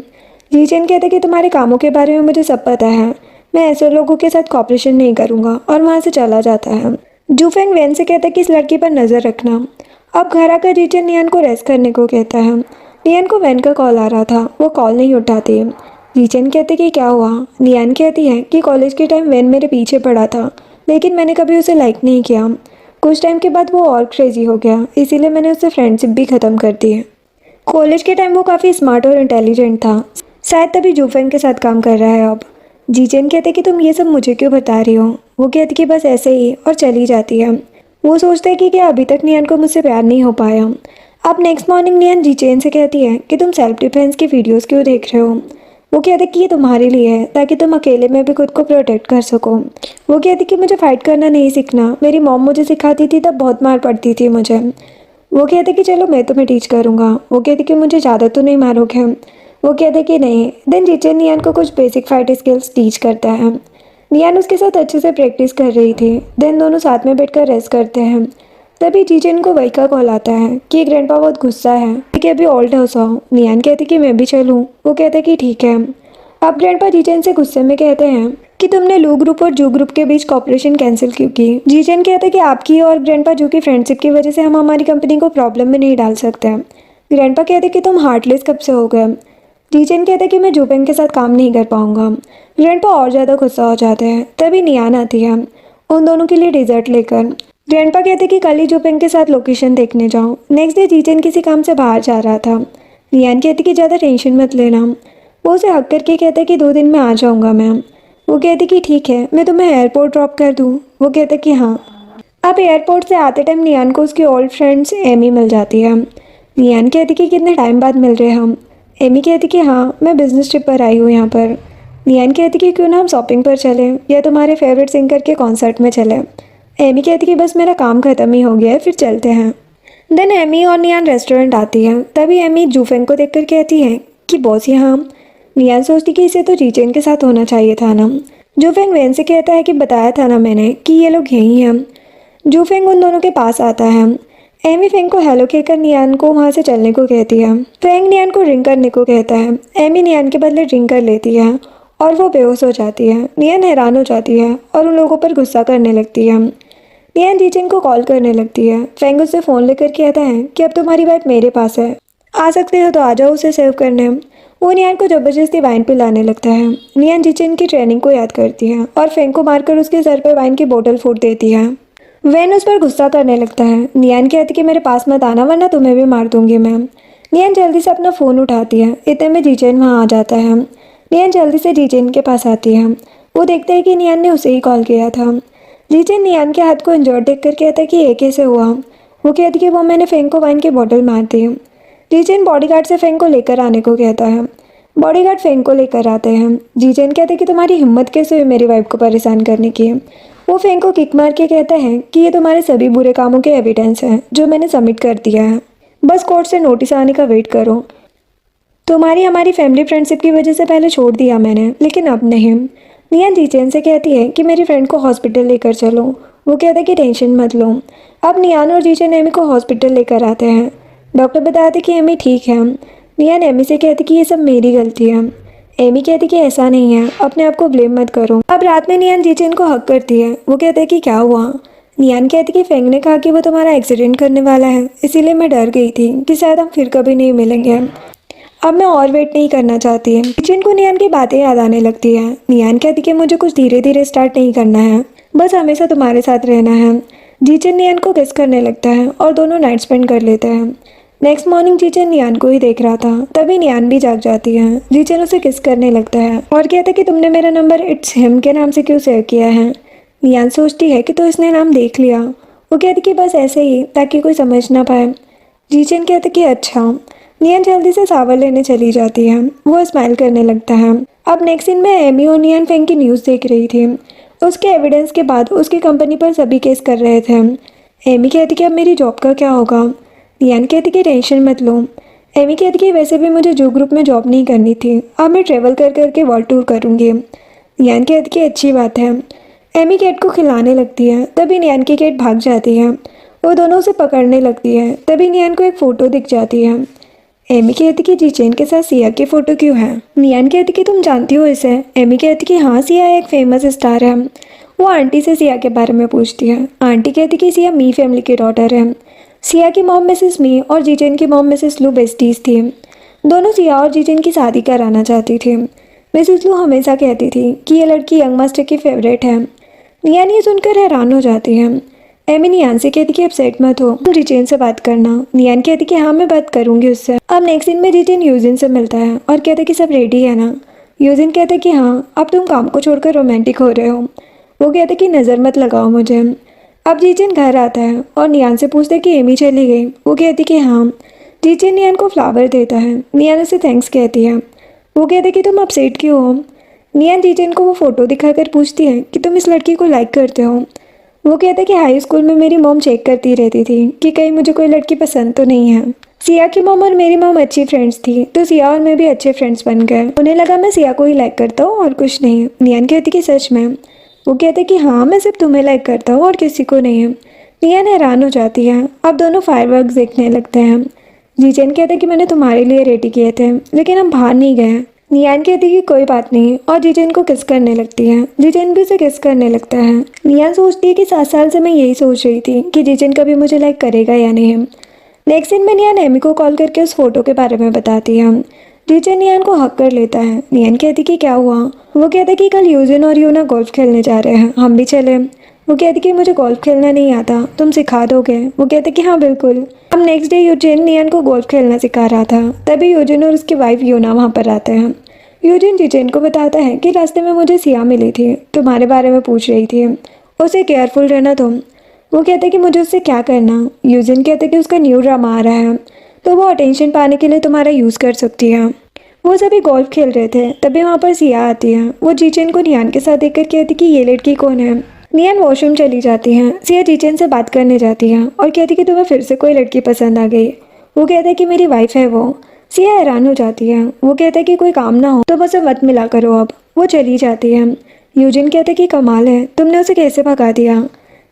जीचेन कहते कि तुम्हारे कामों के बारे में मुझे सब पता है, मैं ऐसे लोगों के साथ कॉपरेशन नहीं करूँगा और वहाँ से चला जाता है। जूफेंग वैन से कहता है कि इस लड़की पर नज़र रखना। अब घर आकर जीचेन नियान को रेस्ट करने को कहता है। नियान को वैन का कॉल आ रहा था, वो कॉल नहीं उठाती। जीचेन कहते कि क्या हुआ। नियान कहती है कि कॉलेज के टाइम वैन मेरे पीछे पड़ा था, लेकिन मैंने कभी उसे लाइक नहीं किया। कुछ टाइम के बाद वो और क्रेजी हो गया, इसीलिए मैंने उससे फ्रेंडशिप भी ख़त्म कर दी है। कॉलेज के टाइम वो काफ़ी स्मार्ट और इंटेलिजेंट था, शायद तभी जूफेंग के साथ काम कर रहा है अब। जीचेन कहते कि तुम ये सब मुझे क्यों बता रही हो। वो कहती कि बस ऐसे ही, और चली जाती है। वो सोचते हैं कि क्या अभी तक नियान को मुझसे प्यार नहीं हो पाया। अब नेक्स्ट मॉर्निंग नियान जीचेन से कहती है कि तुम सेल्फ डिफेंस की वीडियोस क्यों देख रहे हो। वो कहते कि ये तुम्हारे लिए है ताकि तुम अकेले में भी खुद को प्रोटेक्ट कर सको। वो कहती कि मुझे फाइट करना नहीं सीखना, मेरी मॉम मुझे सिखाती थी तब बहुत मार पड़ती थी मुझे। वो कहते कि चलो मैं तुम्हें टीच करूँगा। वो कहते कि मुझे ज़्यादा तो नहीं मारोगे। वो कहते कि नहीं। देन जीचेन नियान को कुछ बेसिक फाइट स्किल्स टीच करता है। नियान उसके साथ अच्छे से प्रैक्टिस कर रही थी। देन दोनों साथ में बैठकर रेस्ट करते हैं। तभी जीचेन को वही का कॉल आता है कि ग्रैंडपा बहुत गुस्सा है कि अभी ओल्ड हाउस आओ। नियान कहती कि मैं भी चलूँ। वो कहते कि ठीक है। अब ग्रैंडपा जीचेन से गुस्से में कहते हैं कि तुमने लू ग्रुप और जू ग्रुप के बीच कॉपरेशन कैंसिल क्यों की। जीचेन कहते कि आपकी और ग्रैंडपा जू की फ्रेंडशिप की वजह से हम हमारी कंपनी को प्रॉब्लम में नहीं डाल सकते। ग्रैंडपा कहते कि तुम हार्टलेस कब से हो गए। जीचेन कहते कि मैं जूपेंग के साथ काम नहीं कर पाऊंगा। ग्रैंडपा और ज़्यादा गुस्सा हो जाते हैं। तभी नियान आती है उन दोनों के लिए डिजर्ट लेकर। ग्रैंडपा कहते कि कल ही जूपेंग के साथ लोकेशन देखने जाओ। नेक्स्ट डे जीचेन किसी काम से बाहर जा रहा था। नियान कहती कि ज़्यादा टेंशन मत लेना। वो उसे हक करके कहता कि 2 दिन में आ जाऊँगा मैम। वो कहती कि ठीक है, मैं तुम्हें एयरपोर्ट ड्रॉप कर दूँ। वो कहते कि हाँ। अब एयरपोर्ट से आते टाइम नियान को उसकी ओल्ड फ्रेंड्स एमी मिल जाती है। नियान कहती कि कितने टाइम बाद मिल रहे हैं हम। एमी कहती कि हाँ, मैं बिजनेस ट्रिप पर आई हूँ यहाँ पर। नियान कहती कि क्यों ना हम शॉपिंग पर चलें या तुम्हारे फेवरेट सिंगर के कॉन्सर्ट में चलें। एमी कहती कि बस मेरा काम ख़त्म ही हो गया है, फिर चलते हैं। देन एमी और नियान रेस्टोरेंट आती है। तभी एमी जूफेंग को देखकर कहती है कि बॉस यहाँ। नियान सोचती कि इसे तो जीचेन के साथ होना चाहिए था ना। जूफेंग वैन से कहता है कि बताया था ना मैंने कि ये लोग यहीं हैं। जूफेंग उन दोनों के पास आता है। एमी फेंग को हेलो कहकर नियान को वहाँ से चलने को कहती है। फेंग नियान को ड्रिंक करने को कहता है। एमी नियान के बदले ड्रिंक कर लेती है और वो बेहोश हो जाती है। नियान हैरान हो जाती है और उन लोगों पर गुस्सा करने लगती है। नियान जीचेन को कॉल करने लगती है। फेंग उससे फ़ोन लेकर कहता है कि अब तुम्हारी वाइफ मेरे पास है, आ सकते हो तो आ जाओ उसे सेव करने। वो नियान को ज़बरदस्ती वाइन पिलाने लगता है। नियान जीचेन की ट्रेनिंग को याद करती है और फेंग को मारकर उसके सर पर वाइन की बोतल फूट देती है। वैन उस पर गुस्सा करने लगता है। नियान कहती कि मेरे पास मत आना वरना तुम्हें भी मार दूंगी मैं। नियान जल्दी से अपना फ़ोन उठाती है। इतने में जीचेन वहाँ आ जाता है। नियान जल्दी से जीचेन के पास आती है। वो देखता है कि नियान ने उसे ही कॉल किया था। जीचेन नियान के हाथ को इंजर्ड देखकर कहता है कि ये कैसे हुआ। वो कहती कि वो मैंने फेंग को वाइन की बोतल मार दी। जीचेन बॉडीगार्ड से फेंग को लेकर आने को कहता है। बॉडीगार्ड फेंग को लेकर आते हैं। जीचेन कहते हैं कि तुम्हारी हिम्मत कैसे हुई मेरी वाइफ को परेशान करने की। वो फेंग को किक मार के कहता है कि ये तुम्हारे सभी बुरे कामों के एविडेंस हैं जो मैंने सबमिट कर दिया है, बस कोर्ट से नोटिस आने का वेट करो। तुम्हारी हमारी फैमिली फ्रेंडशिप की वजह से पहले छोड़ दिया मैंने, लेकिन अब नहीं। नियान जीचेन से कहती है कि मेरी फ्रेंड को हॉस्पिटल लेकर चलो। वो कहता है कि टेंशन मत लो। अब नियान और जीचेन एमी को हॉस्पिटल लेकर आते हैं। डॉक्टर बताते कि एमी ठीक है। नियान एमी से कहती कि ये सब मेरी गलती है। एमी कहती कि ऐसा नहीं है, अपने आप को ब्लेम मत करो। अब रात में नियान जीचेन को हक करती है। वो कहते हैं कि क्या हुआ। नियान कहती कि फेंग ने कहा कि वो तुम्हारा एक्सीडेंट करने वाला है, इसीलिए मैं डर गई थी कि शायद हम फिर कभी नहीं मिलेंगे। अब मैं और वेट नहीं करना चाहती। जीचेन को नियान की बातें याद आने लगती है। नियान कहती कि मुझे कुछ धीरे धीरे स्टार्ट नहीं करना है, बस हमेशा तुम्हारे साथ रहना है। जीचेन नियान को किस करने लगता है और दोनों नाइट स्पेंड कर लेते हैं। नेक्स्ट मॉर्निंग जीचेन नियान को ही देख रहा था। तभी नियान भी जाग जाती है। जीचेन उसे किस करने लगता है और कहता है कि तुमने मेरा नंबर इट्स हिम के नाम से क्यों सेव किया है। नियान सोचती है कि तो इसने नाम देख लिया। वो कहती कि बस ऐसे ही, ताकि कोई समझ ना पाए। जीचेन कहता कि अच्छा। नियान जल्दी से सावर लेने चली जाती है। वो स्माइल करने लगता है। अब नेक्स्ट सीन में एमी और नियान फेंग की न्यूज़ देख रही थी। उसके एविडेंस के बाद उसकी कंपनी पर सभी केस कर रहे थे। एमी कहती कि अब मेरी जॉब का क्या होगा। नियान कहती कि टेंशन मत लो। एमी कहती कि वैसे भी मुझे जो ग्रुप में जॉब नहीं करनी थी, अब मैं ट्रेवल कर करके वर्ल्ड टूर करूँगी। नियान कहती कि अच्छी बात है। एमी कैट को खिलाने लगती है। तभी नियान की कैट भाग जाती है। वो दोनों उसे पकड़ने लगती है। तभी नियान को एक फ़ोटो दिख जाती है। एमी कहती कि जीचेन के साथ सिया की फ़ोटो क्यों है। नियान कहती कि तुम जानती हो इसे। एमी कहती कि हाँ, सिया एक फेमस स्टार है। वो आंटी से सिया के बारे में पूछती है। आंटी कहती कि सिया मी फैमिली की डॉटर है। सिया की मॉम मिसेस मी और जीचेन की मॉम मिसेस लू बेस्टीज थी। दोनों सिया और जीचेन की शादी कराना चाहती थी। मिसेस लू हमेशा कहती थी कि ये लड़की यंग मास्टर की फेवरेट है। नियान ये सुनकर हैरान हो जाती है। एमी नियान से कहती कि अपसेट मत हो, तुम जीचेन से बात करना। नियान कहती कि हाँ, मैं बात करूँगी उससे। अब नेक्स्ट दिन में जीचेन यूजिन से मिलता है और कहता कि सब रेडी है ना। यूजिन कहता कि हाँ, अब तुम काम को छोड़कर रोमांटिक हो रहे हो। वो कहता कि नज़र मत लगाओ मुझे। अब जीचेन घर आता है और नियान से पूछता है कि एमी चली गई। वो कहती कि हाँ। जीचेन नियान को फ्लावर देता है। नियान उसे थैंक्स कहती है। वो कहते कि तुम अपसेट क्यों हो। नियान जीचेन को वो फ़ोटो दिखाकर पूछती है कि तुम इस लड़की को लाइक करते हो। वो कहता है कि हाई स्कूल में मेरी मॉम चेक करती रहती थी कि कहीं मुझे कोई लड़की पसंद तो नहीं है। सिया की मॉम और मेरी मॉम अच्छी फ्रेंड्स थी, तो सिया और मैं भी अच्छे फ्रेंड्स बन गए। उन्हें लगा मैं सिया को ही लाइक करता हूँ और कुछ नहीं। नियान कहती कि सच में। वो कहते कि हाँ, मैं सिर्फ तुम्हें लाइक करता हूँ और किसी को नहीं। नियान हैरान हो जाती है। अब दोनों फायरवर्क्स देखने लगते हैं। जीचेन कहते कि मैंने तुम्हारे लिए रेडी किए थे, लेकिन हम बाहर नहीं गए। नियान कहती कि कोई बात नहीं और जीचेन को किस करने लगती है। जीचेन भी उसे किस करने लगता है। नियान सोचती है कि 7 साल से मैं यही सोच रही थी कि जीचेन कभी मुझे लाइक करेगा या नहीं। नेक्स्ट सीन में नियान एमी को कॉल करके उस फोटो के बारे में बताती है। जीचेन नियान को हक कर लेता है। नियान कहती कि क्या हुआ। वो कहता कि कल यूजिन और यूना गोल्फ खेलने जा रहे हैं, हम भी चले। वो कहती कि मुझे गोल्फ खेलना नहीं आता, तुम सिखा दोगे। वो कहते कि हाँ बिल्कुल। अब नेक्स्ट डे यूजिन नियान को गोल्फ खेलना सिखा रहा था। तभी यूजिन और उसकी वाइफ यूना वहाँ पर आते हैं। यूजिन जीचेन को बताता है कि रास्ते में मुझे सिया मिली थी, तुम्हारे बारे में पूछ रही थी, उसे केयरफुल रहना तुम। वो कहते कि मुझे उससे क्या करना। यूजिन कहते कि उसका न्यू ड्रामा आ रहा है, तो वो अटेंशन पाने के लिए तुम्हारा यूज़ कर सकती है। वो सभी गोल्फ खेल रहे थे, तभी वहाँ पर सिया आती है। वो जीचेन को नियान के साथ देखकर कहती कि ये लड़की कौन है। नियान वॉशरूम चली जाती है। सिया जीचेन से बात करने जाती है और कहती कि तुम्हें फिर से कोई लड़की पसंद आ गई। वो कहता है कि मेरी वाइफ है वो। सिया हैरान हो जाती है। वो कहता है कि कोई काम ना हो तो मुझसे मत मिला करो अब। वो चली जाती है। यूजिन कहता है कि कमाल है, तुमने उसे कैसे भगा दिया।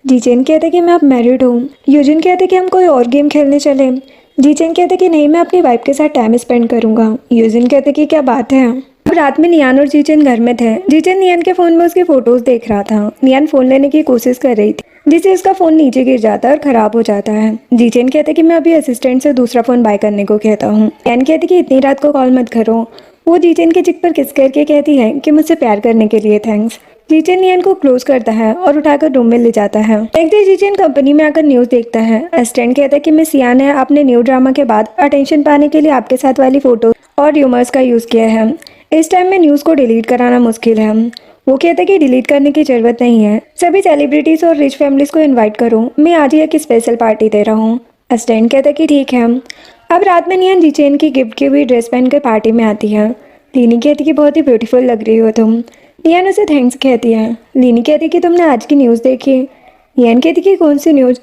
जीचेन कहता है कि मैं अब मैरिड हूँ। यूजिन कहते कि हम कोई और गेम खेलने चले। जीचेन कहते कि नहीं, मैं अपनी वाइफ के साथ टाइम स्पेंड करूंगा। यूजिन कहते कि क्या बात है। अब रात में नियान और जीचेन घर में थे। जीचेन नियान के फोन में उसकी फोटोज देख रहा था। नियान फोन लेने की कोशिश कर रही थी, जिससे उसका फोन नीचे गिर जाता है और खराब हो जाता है। जीचेन कहते कि मैं अभी असिस्टेंट से दूसरा फोन बाय करने को कहता हूँ। नियान कहती कि इतनी रात को कॉल मत करो। वो जीचेन के चिक पर किस करके कहती है कि मुझसे प्यार करने के लिए थैंक्स। जीचेन नियान को क्लोज करता है और उठाकर रूम में ले जाता है। नेक्स्ट डे जीचेन कंपनी में आकर न्यूज देखता है। असिस्टेंट कहता है कि मिस सिया ने आपने न्यू ड्रामा के बाद अटेंशन पाने के लिए आपके साथ वाली फोटो और र्यूमर्स का यूज किया है। इस टाइम में न्यूज को डिलीट कराना मुश्किल है। वो कहता है कि डिलीट करने की जरूरत नहीं है, सभी सेलिब्रिटीज और रिच फैमिलीज को इन्वाइट करो, मैं आज ही एक स्पेशल पार्टी दे रहा हूँ। असिस्टेंट कहता है कि ठीक है। अब रात में नियान जीचेन की गिफ्ट की हुई ड्रेस पहनकर पार्टी में आती है। लीनी कहती कि बहुत ही ब्यूटीफुल लग रही हो तुम। नियान उसे थैंक्स कहती है। लीनी कहती कि तुमने आज की न्यूज़ देखी। नियान कहती कि कौन सी न्यूज़।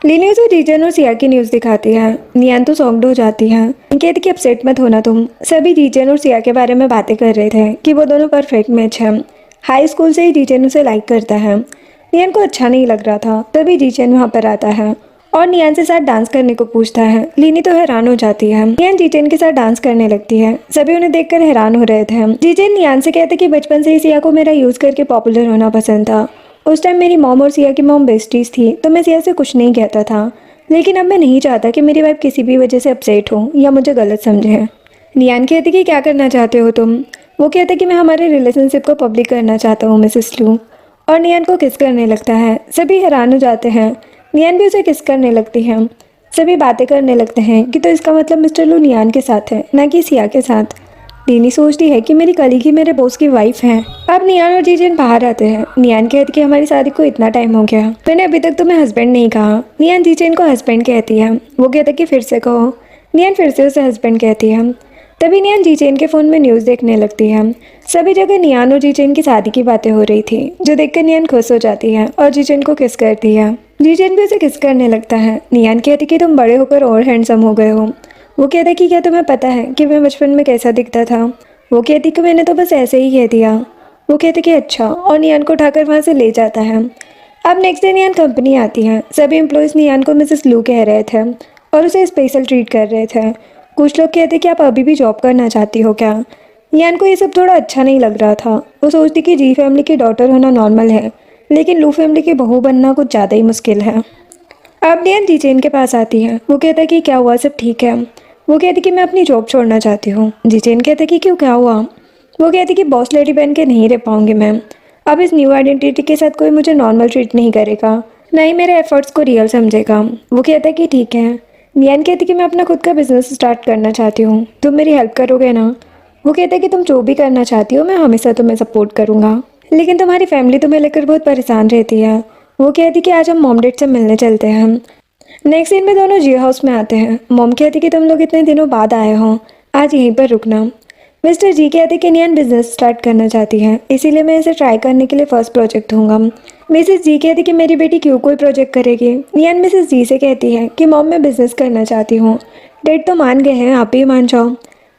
लीनी उसे जीचेन और सिया की न्यूज़ दिखाती है। नियान तो सॉक्ड हो जाती है। कहती कि अपसेट मत होना तुम। सभी जीचेन और सिया के बारे में बातें कर रहे थे कि वो दोनों परफेक्ट मैच है। हाई स्कूल से ही जीचेन उसे लाइक करता है। नियान को अच्छा नहीं लग रहा था, तभी जीचेन वहाँ पर आता है और नियान से साथ डांस करने को पूछता है। लीनी तो हैरान हो जाती है। नियान जीचेन के साथ डांस करने लगती है। सभी उन्हें देखकर हैरान हो रहे थे। जीचेन नियान से कहते कि बचपन से ही सिया को मेरा यूज करके पॉपुलर होना पसंद था। उस टाइम मेरी मॉम और सिया की मॉम बेस्टीज थी, तो मैं सिया से कुछ नहीं कहता था, लेकिन अब मैं नहीं चाहता कि मेरी वाइफ किसी भी वजह से अपसेट हो या मुझे गलत समझे। नियान कहती कि क्या करना चाहते हो तुम। वो कहते कि मैं हमारे रिलेशनशिप को पब्लिक करना चाहता हूँ मिसेस लू, और नियान को किस करने लगता है। सभी हैरान हो जाते हैं। नियान भी उसे किस करने लगती है। सभी बातें करने लगते हैं कि तो इसका मतलब मिस्टर लू नियान के साथ है, ना कि सिया के साथ। लीनी सोचती है कि मेरी कलीग ही मेरे बॉस की वाइफ है। अब नियान और जीचेन बाहर आते हैं। नियान कहती कि हमारी शादी को इतना टाइम हो गया, मैंने अभी तक तुम्हें हस्बैंड नहीं कहा। नियान जीचेन को हस्बैंड कहती है। वो कहता कि फिर से कहो। नियान फिर से उसे हस्बैंड कहती है। तभी नियान जीचेन के फ़ोन में न्यूज़ देखने लगती है। सभी जगह नियान और जीचेन की शादी की बातें हो रही थी, जो देखकर नियान खुश हो जाती है और जीचेन को किस करती है। जीचेन भी उसे किस करने लगता है। नियान कहती कि तुम बड़े होकर और हैंडसम हो गए हो। वो कहता कि क्या तुम्हें पता है कि मैं बचपन में कैसा दिखता था। वो कहती कि मैंने तो बस ऐसे ही कह दिया। वो कहते कि अच्छा, और नियान को उठाकर वहाँ से ले जाता है। अब नेक्स्ट डे नियान कंपनी आती है। सभी एम्प्लॉयज़ नियान को मिसेस लू कह रहे थे और उसे स्पेशल ट्रीट कर रहे थे। कुछ लोग कहते कि आप अभी भी जॉब करना चाहती हो क्या। नियान को ये सब थोड़ा अच्छा नहीं लग रहा था। वो सोचती कि जी फैमिली की डॉटर होना नॉर्मल है, लेकिन लू फैमिली की बहू बनना कुछ ज़्यादा ही मुश्किल है। अब नियान जीचेन के पास आती है। वो कहता कि क्या हुआ, सब ठीक है। वो कहती कि मैं अपनी जॉब छोड़ना चाहती हूँ। जीचेन कहता कि क्यों, क्या हुआ। वो कहती कि बॉस लेडी बन के नहीं रह पाऊंगी मैं। अब इस न्यू आइडेंटिटी के साथ कोई मुझे नॉर्मल ट्रीट नहीं करेगा, ना ही मेरे एफर्ट्स को रियल समझेगा। वो कहता है कि ठीक है। नियान कहती कि मैं अपना खुद का बिजनेस स्टार्ट करना चाहती हूँ, तुम मेरी हेल्प करोगे ना। वो कहता है कि तुम जो भी करना चाहती हो मैं हमेशा तुम्हें सपोर्ट करूँगा, लेकिन तुम्हारी फैमिली तुम्हें लेकर बहुत परेशान रहती है। वो कहती कि आज हम मॉम डैड से मिलने चलते हैं। नेक्स्ट दिन में दोनों जियो हाउस में आते हैं। मॉम कहती कि तुम लोग इतने दिनों बाद आए हो, आज यहीं पर रुकना। मिस्टर जी कहते कि नियान बिजनेस स्टार्ट करना चाहती है, इसीलिए मैं इसे ट्राई करने के लिए फर्स्ट प्रोजेक्ट दूंगा। मिसेस जी कहती कि मेरी बेटी क्यों कोई प्रोजेक्ट करेगी। नियान मिसेस जी से कहती है कि मॉम मैं बिजनेस करना चाहती हूँ। डैड तो मान गए हैं, आप ही मान जाओ।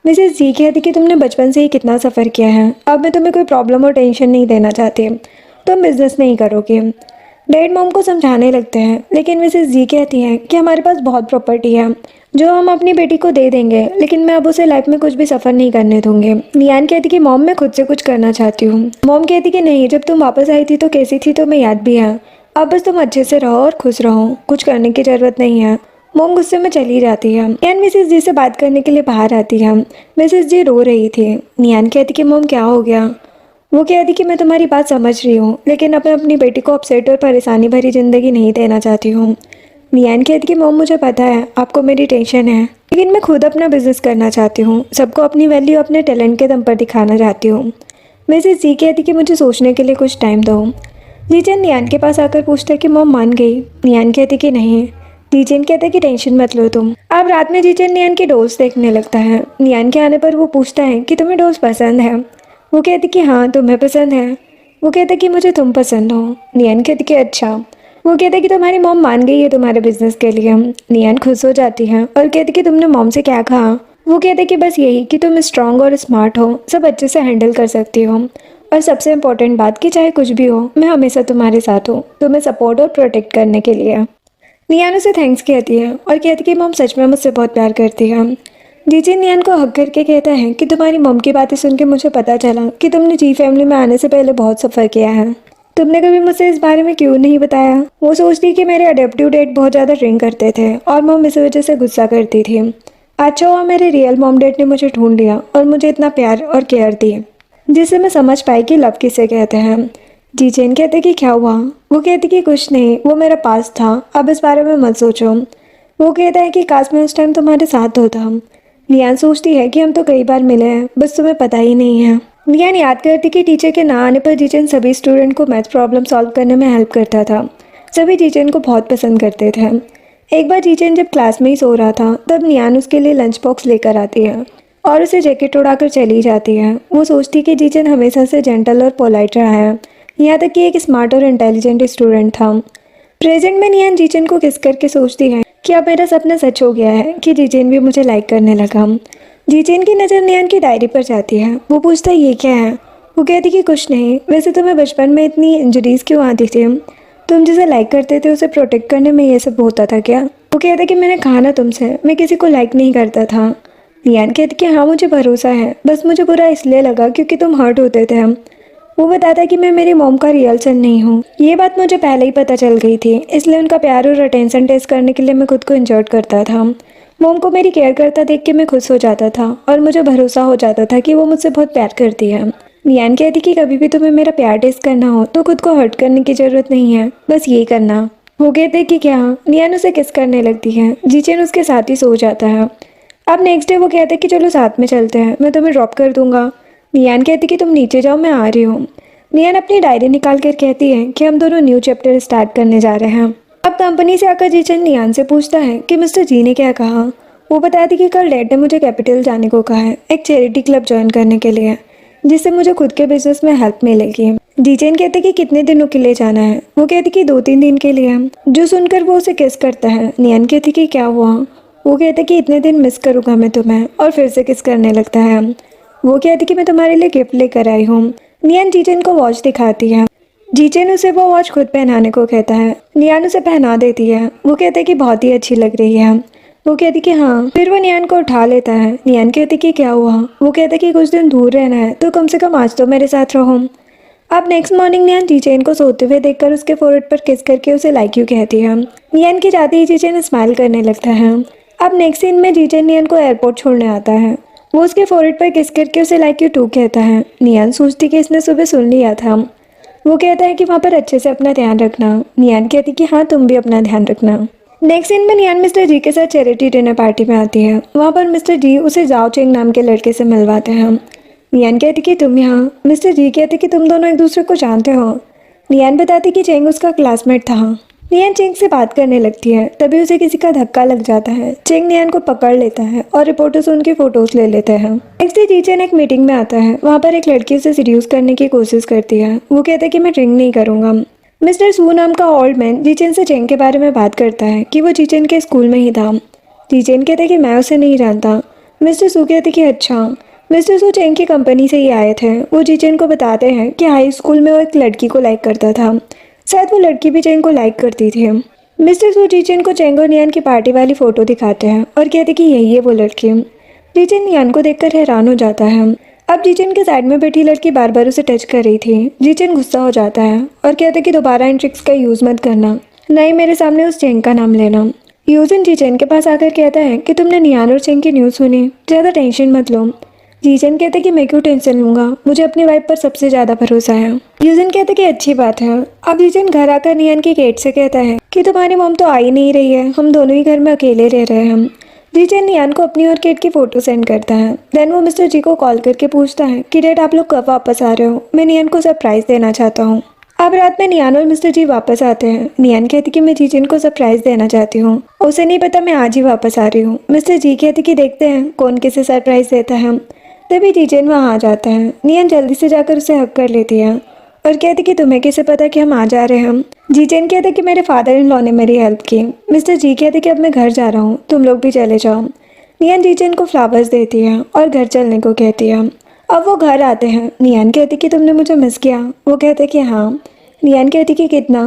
मिसेस जी कहती कि तुमने बचपन से ही कितना सफ़र किया है, अब मैं तुम्हें कोई प्रॉब्लम और टेंशन नहीं देना चाहती, तुम बिजनेस नहीं करोगे। डैड मॉम को समझाने लगते हैं, लेकिन मिसेस जी कहती हैं कि हमारे पास बहुत प्रॉपर्टी है जो हम अपनी बेटी को दे देंगे, लेकिन मैं अब उसे लाइफ में कुछ भी सफ़र नहीं करने दूंगी। नियान कहती कि मॉम मैं खुद से कुछ करना चाहती हूँ। मॉम कहती कि नहीं, जब तुम वापस आई थी तो कैसी थी तुम्हें याद भी है, अब बस तुम अच्छे से रहो और खुश रहो, कुछ करने की ज़रूरत नहीं है। मॉम गुस्से में चली जाती है। नियान मिसेस जी से बात करने के लिए बाहर आती है। मिसेस जी रो रही थी। नियान कहती कि मॉम क्या हो गया। वो कहती कि मैं तुम्हारी बात समझ रही हूँ, लेकिन अब मैं अपनी बेटी को अपसेट और परेशानी भरी ज़िंदगी नहीं देना चाहती हूँ। नियान कहती कि मॉम मुझे पता है आपको मेरी टेंशन है, लेकिन मैं खुद अपना बिजनेस करना चाहती हूँ, सबको अपनी वैल्यू अपने टैलेंट के दम पर दिखाना चाहती हूँ। मिसेस जी कहती कि मुझे सोचने के लिए कुछ टाइम दो। जीचेन नियान के पास आकर पूछता है कि मॉम मान गई। नियान कहती कि नहीं। जीचेन कहता है कि टेंशन मत लो तुम। अब रात में जीचेन नियान की डोज देखने लगता है। नियान के आने पर वो पूछता है कि तुम्हें डोज पसंद है। वो कहती कि हाँ तुम्हें पसंद है। वो कहता कि मुझे तुम पसंद हो। नियान कहती कि अच्छा। वो कहता कि तुम्हारी मॉम मान गई है तुम्हारे बिजनेस के लिए। नियान खुश हो जाती है और कहती कि तुमने मॉम से क्या कहा। वो कहते कि बस यही कि तुम स्ट्रांग और स्मार्ट हो, सब अच्छे से हैंडल कर सकती हो, और सबसे इम्पोर्टेंट बात कि चाहे कुछ भी हो मैं हमेशा तुम्हारे साथ हूँ, तुम्हें सपोर्ट और प्रोटेक्ट करने के लिए। नियान उसे थैंक्स कहती है और कहती कि मॉम सच में मुझसे बहुत प्यार करती है। जीजन नियान को हक करके कहता है कि तुम्हारी मॉम की बातें सुन के मुझे पता चला कि तुमने जी फैमिली में आने से पहले बहुत सफ़र किया है। तुमने कभी मुझसे इस बारे में क्यों नहीं बताया। वो सोचती कि मेरे अडॉप्टिव डैड बहुत ज़्यादा ड्रिंक करते थे और मॉम इस वजह से गुस्सा करती थी। अच्छा हुआ मेरे रियल मॉम डैड ने मुझे ढूंढ लिया और मुझे इतना प्यार और केयर दी, जिससे मैं समझ पाई कि लव किसे कहते हैं। जीचेन कहते कि क्या हुआ। वो कहती कि कुछ नहीं, वो मेरा पास था, अब इस बारे में मत सोचो। वो कहता है कि काश मैं उस टाइम तुम्हारे साथ होता। नियान सोचती है कि हम तो कई बार मिले हैं, बस तुम्हें पता ही नहीं है। नियान याद करती कि टीचर के ना आने पर जीचेन सभी स्टूडेंट को मैथ प्रॉब्लम सॉल्व करने में हेल्प करता था। सभी जीचेन को बहुत पसंद करते थे। एक बार जीचेन जब क्लास में ही सो रहा था तब नियान उसके लिए लंच बॉक्स लेकर आती है और उसे जैकेट उड़ाकर चली जाती है। वो सोचती कि जीचेन हमेशा से जेंटल और पोलाइट रहा है, यहाँ तक कि एक स्मार्ट और इंटेलिजेंट स्टूडेंट था। प्रेजेंट में नियान जीचेन को किस करके सोचती है कि अब मेरा सपना सच हो गया है कि जीचेन भी मुझे लाइक करने लगा। जीचेन की नज़र नियान की डायरी पर जाती है। वो पूछता है ये क्या है। वो कहती कि कुछ नहीं, वैसे तुम्हें बचपन में इतनी इंजरीज क्यों आती थी, तुम जिसे लाइक करते थे उसे प्रोटेक्ट करने में ये सब होता था क्या। वो कहता कि मैंने कहा ना तुमसे, मैं किसी को लाइक नहीं करता था। नियान कहती कि हाँ मुझे भरोसा है, बस मुझे बुरा इसलिए लगा क्योंकि तुम हर्ट होते थे। वो बताता कि मैं मेरी मॉम का रियल सन नहीं हूँ, ये बात मुझे पहले ही पता चल गई थी, इसलिए उनका प्यार और अटेंशन टेस्ट करने के लिए मैं खुद को इंजर्ट करता था। मॉम को मेरी केयर करता देख के मैं खुश हो जाता था और मुझे भरोसा हो जाता था कि वो मुझसे बहुत प्यार करती है। नियान कहती कि कभी भी तुम्हें मेरा प्यार टेस्ट करना हो तो खुद को हर्ट करने की ज़रूरत नहीं है, बस यही करना। वो कहते कि क्या। नियान उसे किस करने लगती है। जीचेन उसके साथ ही सो जाता है। अब नेक्स्ट डे वो कहते कि चलो साथ में चलते हैं, मैं तुम्हें ड्रॉप कर दूंगा। नियान कहती कि तुम नीचे जाओ, मैं आ रही हूँ। नियान अपनी डायरी निकाल कर कहती है कि हम दोनों न्यू चैप्टर स्टार्ट करने जा रहे हैं। अब कंपनी से आकर जीचन नियान से पूछता है कि मिस्टर जी ने क्या कहा। वो बताती कि कल डैड ने मुझे कैपिटल जाने को कहा है, एक चैरिटी क्लब ज्वाइन करने के लिए, जिससे मुझे खुद के बिजनेस में हेल्प मिलेगी। जीचेन कहते कि कितने दिनों के लिए जाना है। वो कहती कि 2-3 दिन के लिए। जो सुनकर वो उसे किस करता है। नियान कहती कि क्या हुआ। वो कहते कि इतने दिन मिस करूँगा मैं तुम्हें, और फिर से किस करने लगता है। वो कहती कि मैं तुम्हारे लिए गिफ्ट लेकर आई हूँ। नियान जीचेन को वॉच दिखाती है। जीचेन उसे वो वॉच खुद पहनाने को कहता है। नियान उसे पहना देती है। वो कहते कि बहुत ही अच्छी लग रही है। वो कहती कि हाँ। फिर वो नियान को उठा लेता है। नियान कहती कि क्या हुआ। वो कहते कि कुछ दिन दूर रहना है तो कम से कम आज तो मेरे साथ रहो। अब नेक्स्ट मॉर्निंग नियान जीचेन को सोते हुए देखकर उसके फोरहेड पर किस करके उसे लाइक यू कहती है। नियान की जाते ही जीचेन स्माइल करने लगता है। अब नेक्स्ट सीन में जीचेन नियान को एयरपोर्ट छोड़ने आता है। वो उसके फोरहेड पर किस करके उसे लाइक यू टू कहता है। नियान सोचती कि इसने सुबह सुन लिया था। वो कहता है कि वहाँ पर अच्छे से अपना ध्यान रखना। नियान कहती कि हाँ तुम भी अपना ध्यान रखना। नेक्स्ट सीन में नियान मिस्टर जी के साथ चैरिटी डिनर पार्टी में आती है। वहाँ पर मिस्टर जी उसे जाओ चेंग नाम के लड़के से मिलवाते हैं। नियान कहती कि तुम यहाँ। मिस्टर जी कहते कि तुम दोनों एक दूसरे को जानते हो। नियान बताती कि चेंग उसका क्लासमेट था। नियान चेंग से बात करने लगती है, तभी उसे किसी का धक्का लग जाता है। चेंग नियान को पकड़ लेता है और रिपोर्टर से उनकी फोटोज ले लेते हैं। नेक्स्ट डे जीचेन एक मीटिंग में आता है। वहाँ पर एक लड़की उसे सीड्यूस करने की कोशिश करती है। वो कहता है कि मैं ड्रिंक नहीं करूँगा। मिस्टर सू नाम का ओल्ड मैन जीचेन से चेंग के बारे में बात करता है कि वो जीचेन के स्कूल में ही था। जीचेन कहते कि मैं उसे नहीं जानता। मिस्टर सू कहते कि अच्छा। मिस्टर सू चेंग की कंपनी से ही आए थे। वो जीचेन को बताते हैं कि हाई स्कूल में वो एक लड़की को लाइक करता था, शायद वो लड़की भी चेंग को लाइक करती थी। मिस्टर सू जीचेन को चेंग और नियान की पार्टी वाली फ़ोटो दिखाते हैं और कहते कि यही है वो लड़की। जीचेन नियान को देखकर हैरान हो जाता है। अब जीचेन के साइड में बैठी लड़की बार बार उसे टच कर रही थी। जीचेन गुस्सा हो जाता है और कहते कि दोबारा इन ट्रिक्स का यूज़ मत करना, ना ही मेरे सामने उस चेंग का नाम लेना। यूजिन जीचेन के पास आकर कहता है कि तुमने नियान और चेंग की न्यूज़ सुनी, ज़्यादा टेंशन मत लो। जीचेन कहते कि मैं क्यों टेंशन लूँगा, मुझे अपनी वाइफ पर सबसे ज़्यादा भरोसा है। यूजिन कहते कि अच्छी बात है। अब जीचेन घर आकर नियान की गेट से कहता है कि तुम्हारी मॉम तो आ ही नहीं रही है, हम दोनों ही घर में अकेले रह रहे हैं। जीचेन नियान को अपनी और केट की फ़ोटो सेंड करता है। देन वो मिस्टर जी को कॉल करके पूछता है कि डैड आप लोग कब वापस आ रहे हो, मैं नियान को सरप्राइज़ देना चाहता हूँ। अब रात में नियान और मिस्टर जी वापस आते हैं। नियान कहती कि मैं जीजन को सरप्राइज देना चाहती हूँ, उसे नहीं पता मैं आज ही वापस आ रही हूँ। मिस्टर जी कहती कि देखते हैं कौन किसे सरप्राइज देता है। तभी जीजन वहाँ आ जाता है। नियान जल्दी से जाकर उसे हक कर लेती है और कहती कि तुम्हें कैसे पता कि हम आ जा रहे हैं। जीजन कहते कि मेरे फादर इन लॉ ने मेरी हेल्प की। मिस्टर जी कहते कि अब मैं घर जा रहा हूँ, तुम लोग भी चले जाओ। नियान जीजन को फ्लावर्स देती है और घर चलने को कहती है। अब वो घर आते हैं। नियान कहती कि तुमने मुझे मिस किया। वो कहते कि हाँ। नियान कहती कि कितना।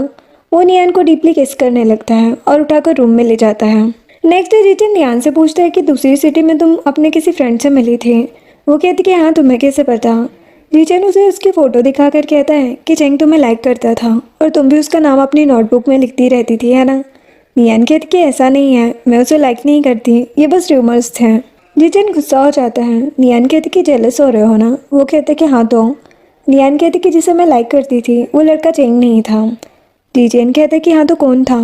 वो नियान को डीपली किस करने लगता है और उठाकर रूम में ले जाता है। नेक्स्ट डे जीजन नियान से पूछता है कि दूसरी सिटी में तुम अपने किसी फ्रेंड से मिली थी। वो कहती कि हाँ, तुम्हें कैसे पता। जीजन उसे उसकी फ़ोटो दिखाकर कहता है कि चेंग तुम्हें लाइक करता था और तुम भी उसका नाम अपनी नोटबुक में लिखती रहती थी, है ना। नियान कहती कि ऐसा नहीं है, मैं उसे लाइक नहीं करती, ये बस रूमर्स थे। जीजन गुस्सा हो जाता है। नियान कहती कि जेलस हो रहे हो ना। वो कहते कि हाँ तो। नियान कहती कि जिसे मैं लाइक करती थी वो लड़का चेंग नहीं था। जीजन कहते कि हाँ तो कौन था।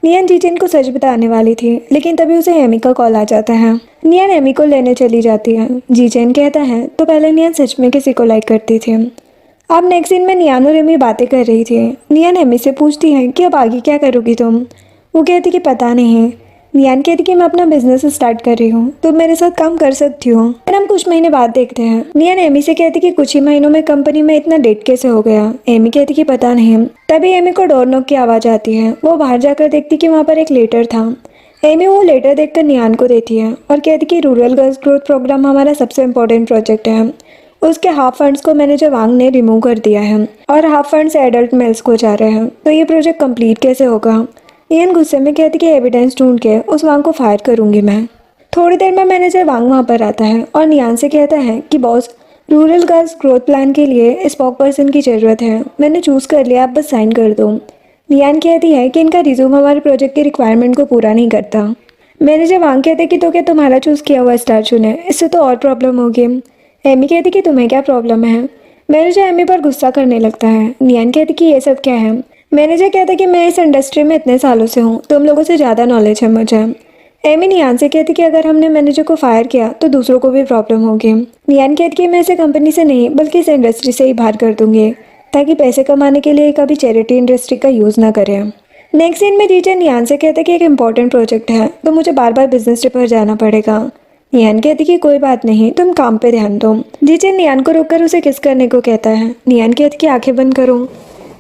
नियान जीजन को सच बताने वाली थी, लेकिन तभी उसे एमी का कॉल आ जाता है। नियान एमी को लेने चली जाती है। जीजन कहता है तो पहले नियान सच में किसी को लाइक करती थी। अब नेक्स्ट सीन में नियान और एमी बातें कर रही थी। नियान एमी से पूछती है कि अब आगे क्या करोगी तुम। वो कहती कि पता नहीं। नियान कहती कि मैं अपना बिजनेस स्टार्ट कर रही हूँ, तुम मेरे साथ काम कर सकती हो। फिर हम कुछ महीने बाद देखते हैं। नियान एमी से कहती कि कुछ ही महीनों में कंपनी में इतना डेट कैसे हो गया। एमी कहती कि पता नहीं। तभी एमी को डोर नॉक की आवाज़ आती है। वो बाहर जाकर देखती कि वहाँ पर एक लेटर था। एमी वो लेटर देखकर नियान को देती है और कहती कि रूरल गर्ल्स ग्रोथ प्रोग्राम हमारा सबसे इम्पोर्टेंट प्रोजेक्ट है। उसके हाफ फंड्स को मैनेजर वांग ने रिमूव कर दिया है और हाफ फंड्स एडल्ट मेल्स को जा रहे हैं, तो ये प्रोजेक्ट कंप्लीट कैसे होगा। नियान गुस्से में कहती कि एविडेंस ढूंढ के उस वांग को फायर करूंगी मैं। थोड़ी देर में मैनेजर वांग वहाँ पर आता है और नियान से कहता है कि boss, rural girls growth plan के लिए स्पोक पर्सन की ज़रूरत है, मैंने चूज़ कर लिया, आप बस साइन कर दो। नियान कहती है कि इनका रिज्यूम हमारे प्रोजेक्ट की रिक्वायरमेंट को पूरा नहीं करता। मैनेजर वांग कहते कि तो क्या तुम्हारा चूज़ किया हुआ स्टार चुने, इससे तो और प्रॉब्लम होगी। एमी कहती कि तुम्हें क्या प्रॉब्लम है। मैनेजर एमी पर गुस्सा करने लगता है। नियान कहती कि ये सब क्या है। मैनेजर कहता कि मैं इस इंडस्ट्री में इतने सालों से हूँ, तुम लोगों से ज़्यादा नॉलेज है मुझे। एमी नियान से कहती कि अगर हमने मैनेजर को फायर किया तो दूसरों को भी प्रॉब्लम होगी। नियान कहती कि मैं इसे कंपनी से नहीं बल्कि इस इंडस्ट्री से ही बाहर कर दूंगी, ताकि पैसे कमाने के लिए कभी चैरिटी इंडस्ट्री का यूज़ ना करें। नेक्स्ट सीन में जीजन नियान से कहते कि एक इम्पॉर्टेंट प्रोजेक्ट है, तो मुझे बार बार बिजनेस ट्रिप पर जाना पड़ेगा। नियान कहती कि कोई बात नहीं, तुम काम पे ध्यान दो। जीजन नियान को रोककर उसे किस करने को कहता है। नियान कहती कि आंखें बंद करो।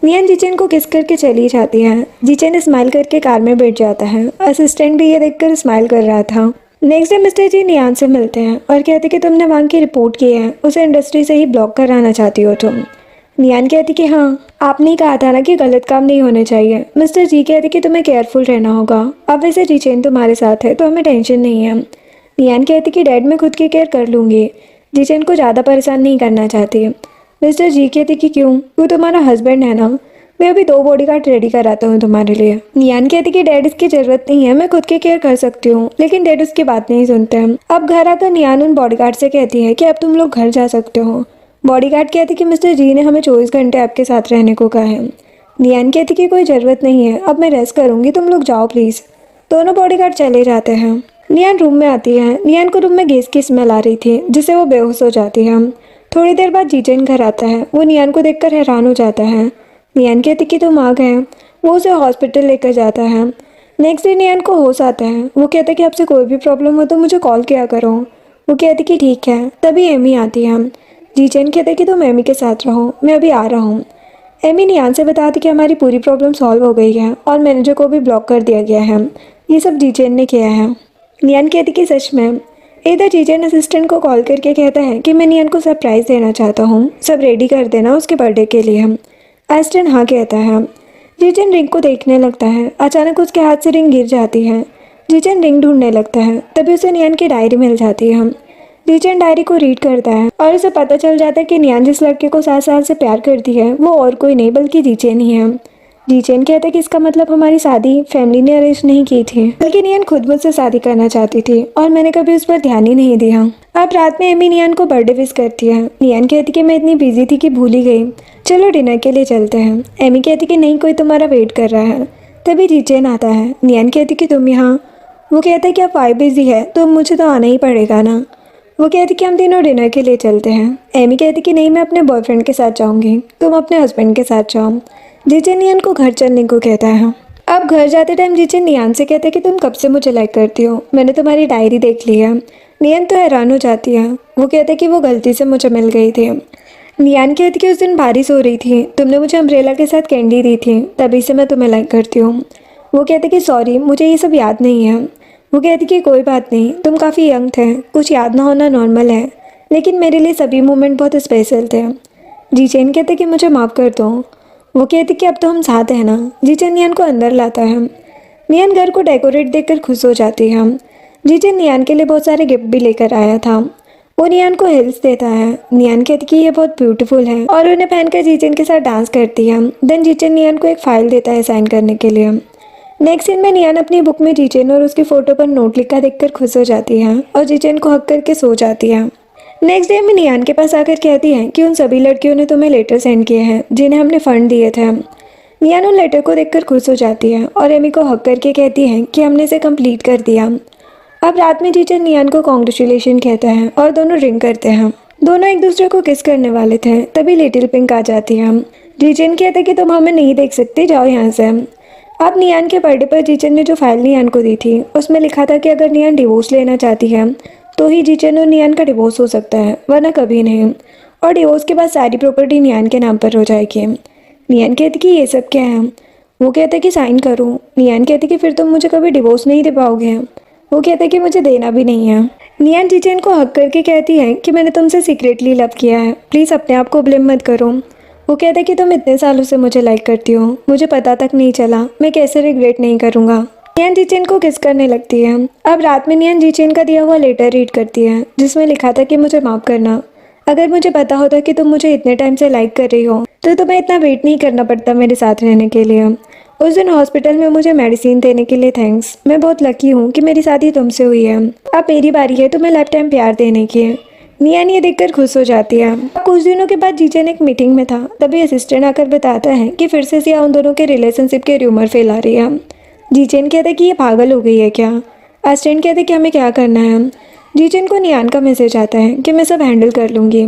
नियान जीजन को किस करके चली जाती है। जीजन स्माइल करके कार में बैठ जाता है। असिस्टेंट भी ये देखकर स्माइल कर रहा था। नेक्स्ट डे मिस्टर जी नियान से मिलते हैं और कहते कि तुमने वहाँ की रिपोर्ट की है, उसे इंडस्ट्री से ही ब्लॉक कराना चाहती हो तुम। नियान कहती कि हाँ, आपने ही कहा था ना कि गलत काम नहीं होने चाहिए। मिस्टर जी कहते कि तुम्हें केयरफुल रहना होगा। अब वैसे जीचेन तुम्हारे साथ है तो हमें टेंशन नहीं है। नियान कहती कि डैड मैं खुद की केयर कर लूँगी, जीचेन को ज़्यादा परेशान नहीं करना चाहती। मिस्टर जी कहती कि क्यों, वो तुम्हारा हस्बैंड है ना, मैं अभी 2 बॉडीगार्ड रेडी कराता हूँ तुम्हारे लिए। नियान कहती कि डैड इसकी ज़रूरत नहीं है, मैं खुद की केयर कर सकती हूँ, लेकिन डैड उसकी बात नहीं सुनते हैं। अब घर आकर नियान उन बॉडीगार्ड से कहती है कि अब तुम लोग घर जा सकते हो। बॉडीगार्ड कहती कि मिस्टर जी ने हमें 24 घंटे आपके साथ रहने को कहा है। नियान कहती कि कोई ज़रूरत नहीं है, अब मैं रेस्ट करूँगी, तुम लोग जाओ प्लीज़। दोनों बॉडीगार्ड चले जाते हैं। नियान रूम में आती है। नियान को रूम में गैस की स्मेल आ रही थी, जिससे वो बेहोश हो जाती है। थोड़ी देर बाद जीजन घर आता है। वो नियान को देखकर हैरान हो जाता है। नियान कहती कि तुम आ गए। वो उसे हॉस्पिटल लेकर जाता है। नेक्स्ट डे नियान को होश आता है। वो कहता कि आपसे कोई भी प्रॉब्लम हो तो मुझे कॉल किया करो। वो कहती कि ठीक है। तभी एमी आती है। जीजन कहते कि तुम एमी के साथ रहो, मैं अभी आ रहा हूँ। एमी नियान से बताती कि हमारी पूरी प्रॉब्लम सॉल्व हो गई है और मैनेजर को भी ब्लॉक कर दिया गया है, ये सब जीजन ने किया है। नियान कहती कि सच में। इधर जीजन असिस्टेंट को कॉल करके कहता है कि मैं नियान को सरप्राइज़ देना चाहता हूँ, सब रेडी कर देना उसके बर्थडे के लिए। असिस्टेंट हाँ कहता है। जीजन रिंग को देखने लगता है। अचानक उसके हाथ से रिंग गिर जाती है। जीजन रिंग ढूंढने लगता है। तभी उसे नियान की डायरी मिल जाती है। जीजन डायरी को रीड करता है और उसे पता चल जाता है कि नियान जिस लड़के को 7 साल से प्यार करती है वो और कोई नहीं बल्कि जीजन ही है। जीजन कहता है कि इसका मतलब हमारी शादी फैमिली ने अरेंज नहीं की थी, बल्कि नियान खुद मुझसे शादी करना चाहती थी और मैंने कभी उस पर ध्यान ही नहीं दिया। अब रात में एमी नियान को बर्थडे विश करती है। नियान कहती कि मैं इतनी बिजी थी कि भूल ही गई, चलो डिनर के लिए चलते हैं। एमी कहती कि नहीं, कोई तुम्हारा वेट कर रहा है। तभी जीजन आता है। नियान कहती कि तुम यहाँ। वो कहता है कि अब वाई बिजी है तो मुझे तो आना ही पड़ेगा ना। वो कहती कि हम तीनों डिनर के लिए चलते हैं। एमी कहती कि नहीं, मैं अपने बॉयफ्रेंड के साथ जाऊंगी, तुम अपने हस्बैंड के साथ जाओ। जीचन नियन को घर चलने को कहता है। अब घर जाते टाइम जीचन नियान से कहता है कि तुम कब से मुझे लाइक करती हो, मैंने तुम्हारी डायरी देख ली है। नियन तो हैरान हो जाती है। वो कहते कि वो गलती से मुझे मिल गई थी। नियान कहती कि उस दिन बारिश हो रही थी, तुमने मुझे अम्ब्रेला के साथ कैंडी दी थी, तभी से मैं तुम्हें लाइक करती हूँ। वो कहते कि सॉरी, मुझे ये सब याद नहीं है। वो कहती कि कोई बात नहीं, तुम काफ़ी यंग थे, कुछ याद ना होना नॉर्मल है, लेकिन मेरे लिए सभी मोमेंट बहुत स्पेशल थे। जीचेन कहते कि मुझे माफ़ कर दो। वो कहती कि अब तो हम साथ हैं ना। जीचेन नियान को अंदर लाता है। नियान घर को डेकोरेट देखकर खुश हो जाती है। जीचेन नियान के लिए बहुत सारे गिफ्ट भी लेकर आया था। वो नियान को हिल्स देता है। नियान कहती कि ये बहुत ब्यूटीफुल है और उन्हें पहनकर जीचेन के साथ डांस करती है। देन जीचेन नियान को एक फाइल देता है साइन करने के लिए। नेक्स्ट सीन में नियान अपनी बुक में जीचेन और उसकी फोटो पर नोट लिखा देखकर खुश हो जाती है और जीचेन को हक करके सो जाती है। नेक्स्ट डे में नियान के पास आकर कहती है कि उन सभी लड़कियों ने तुम्हें लेटर सेंड किए हैं जिन्हें हमने फंड दिए थे। नियान उन लेटर को देखकर खुश हो जाती है और एमी को हक करके कहती है कि हमने इसे कंप्लीट कर दिया। अब रात में जीचन नियान को कॉन्ग्रेचुलेशन कहता है और दोनों ड्रिंक करते हैं। दोनों एक दूसरे को किस करने वाले थे, तभी लिटिल पिंक आ जाती है। जीचन कहता है कि तुम हमें नहीं देख सकते, जाओ यहाँ से। अब नियान के बर्थडे पर जीचन ने जो फाइल नियान को दी थी उसमें लिखा था कि अगर नियान डिवोर्स लेना चाहती है तो ही जीचन और नियान का डिवोर्स हो सकता है, वरना कभी नहीं। और डिवोर्स के बाद सारी प्रॉपर्टी नियान के नाम पर हो जाएगी। नियान कहती कि ये सब क्या है। वो कहता है कि साइन करो। नियान कहती कि फिर तुम मुझे कभी डिवोर्स नहीं दे पाओगे। वो कहता है कि मुझे देना भी नहीं है। नियान जीचन को हक करके कहती है कि मैंने तुमसे सीक्रेटली लव किया है, प्लीज़ अपने आप को ब्लेम मत करो। वो कहता है कि तुम इतने सालों से मुझे लाइक करती हो, मुझे पता तक नहीं चला, मैं कैसे रिग्रेट नहीं करूँगा। नियान जीचेन को किस करने लगती है। अब रात में नियान जीचेन का दिया हुआ लेटर रीड करती है जिसमें लिखा था कि मुझे माफ़ करना, अगर मुझे पता होता कि तुम मुझे इतने टाइम से लाइक कर रही हो तो तुम्हें इतना वेट नहीं करना पड़ता मेरे साथ रहने के लिए। उस दिन हॉस्पिटल में मुझे मेडिसिन देने के लिए थैंक्स, मैं बहुत लकी हूँ कि मेरी शादी तुमसे हुई है। अब मेरी बारी है तुम्हें लाइफ टाइम प्यार देने की। नियान ये देखकर खुश हो जाती है। कुछ दिनों के बाद जीचन एक मीटिंग में था, तभी असिस्टेंट आकर बताता है कि फिर से सिया उन दोनों के रिलेशनशिप के र्यूमर फैला रही है। जीचन कहता है कि ये पागल हो गई है क्या। असिस्टेंट कहते कि हमें क्या करना है। जीचन को नियान का मैसेज आता है कि मैं सब हैंडल कर लूँगी।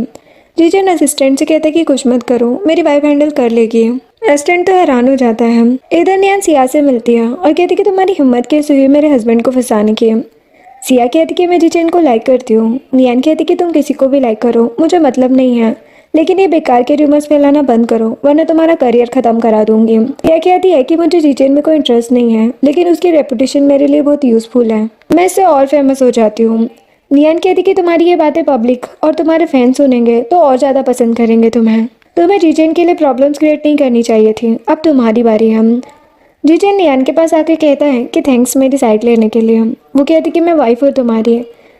जीचन असिस्टेंट से कहता है कि कुछ मत करो, मेरी वाइफ हैंडल कर लेगी। असिस्टेंट तो हैरान हो जाता है। इधर नियान सिया से मिलती है और कहती कि तुम्हारी हिम्मत कैसे हुई मेरे हस्बैंड को फंसाने की। सिया कहती कि मैं जीचन को लाइक करती हूँ। नियान कहती कि तुम किसी को भी लाइक करो, मुझे मतलब नहीं है, लेकिन ये बेकार के रूमर्स फैलाना बंद करो वरना तुम्हारा करियर खत्म करा दूंगी। सिया कहती है कि मुझे जीचन में कोई इंटरेस्ट नहीं है, लेकिन उसकी रेपुटेशन मेरे लिए बहुत यूजफुल है, मैं इससे और फेमस हो जाती हूँ। नियान कहती कि तुम्हारी ये बातें पब्लिक और तुम्हारे फैंस सुनेंगे तो और ज़्यादा पसंद करेंगे तुम्हें जीचन के लिए प्रॉब्लम्स क्रिएट नहीं करनी चाहिए थी, अब तुम्हारी बारी है। जीचन नियान के पास आकर कहता है कि थैंक्स मेरी साइड लेने के लिए। वो कहती कि मैं वाइफ हूँ तुम्हारी।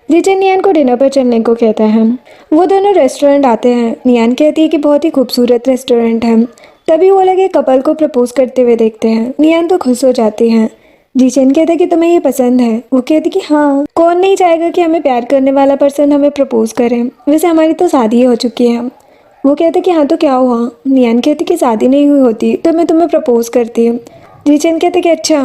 जीचन नियान को डिनर पर चलने को कहता है। वो दोनों रेस्टोरेंट आते हैं। नियान कहती है कि बहुत ही खूबसूरत रेस्टोरेंट है। तभी वो लगे कपल को प्रपोज करते हुए देखते हैं। नियान तो खुश हो जाती हैं। जीचन कहता है कि तुम्हें ये पसंद है। वो कहती कि हाँ, कौन नहीं चाहेगा कि हमें प्यार करने वाला पर्सन हमें प्रपोज करे, वैसे हमारी तो शादी हो चुकी है। वो कहते कि हाँ तो क्या हुआ। नियान कहती कि शादी नहीं हुई होती तो मैं तुम्हें प्रपोज करती। जीचन कहते कि अच्छा।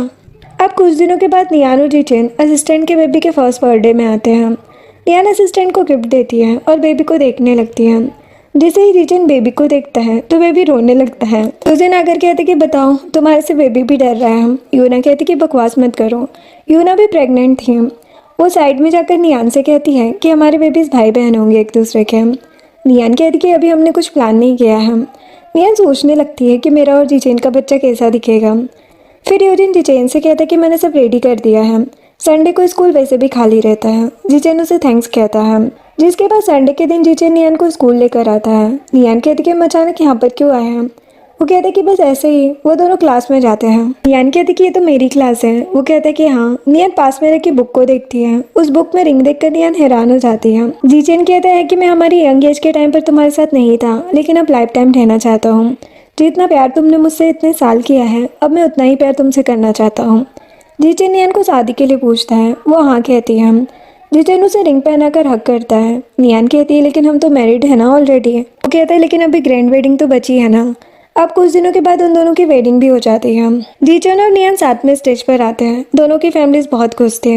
अब कुछ दिनों के बाद नियान और जीचन असिस्टेंट के बेबी के फर्स्ट बर्थडे में आते हैं। नियान असिस्टेंट को गिफ्ट देती है और बेबी को देखने लगती है। जैसे ही जीचन बेबी को देखता है तो बेबी रोने लगता है। उस दिन आकर कहते कि बताओ तुम्हारे से बेबी भी डर रहा है। यूना कहती कि बकवास मत करो, यूना भी प्रेग्नेंट थी। वो साइड में जाकर नियान से कहती है कि हमारे बेबीज भाई बहन होंगे एक दूसरे के। नियान कहती कि अभी हमने कुछ प्लान नहीं किया है। नियान सोचने लगती है कि मेरा और जीचेन का बच्चा कैसा दिखेगा। फिर यूजिन जीचेन से कहता है कि मैंने सब रेडी कर दिया है, संडे को स्कूल वैसे भी खाली रहता है। जीचेन उसे थैंक्स कहता है, जिसके बाद संडे के दिन जीचेन नियान को स्कूल लेकर आता है। नियान कहती कि हम अचानक यहाँ पर क्यों आए हैं। वो कहते कि बस ऐसे ही। वो दोनों क्लास में जाते हैं। नियान कहती कि ये तो मेरी क्लास है। वो कहता है कि हाँ। नियान पास में रखी बुक को देखती है। उस बुक में रिंग देखकर नियान हैरान हो जाती है। जीचेन कहता है कि मैं हमारी यंग एज के टाइम पर तुम्हारे साथ नहीं था, लेकिन अब लाइफ टाइम रहना चाहता हूँ। जितना प्यार तुमने मुझसे इतने साल किया है, अब मैं उतना ही प्यार तुमसे करना चाहता हूँ। जीचेन नियान को शादी के लिए पूछता है। वो हाँ कहती है। जीचेन उसे रिंग पहनाकर हक करता है। नियान कहती है लेकिन हम तो मैरिड है ना ऑलरेडी। वो कहता है लेकिन अभी ग्रैंड वेडिंग तो बची है ना। अब कुछ दिनों के बाद उन दोनों की वेडिंग भी हो जाती है। जीचेन और नियान साथ में स्टेज पर आते हैं। दोनों की फैमिलीज बहुत खुश थे।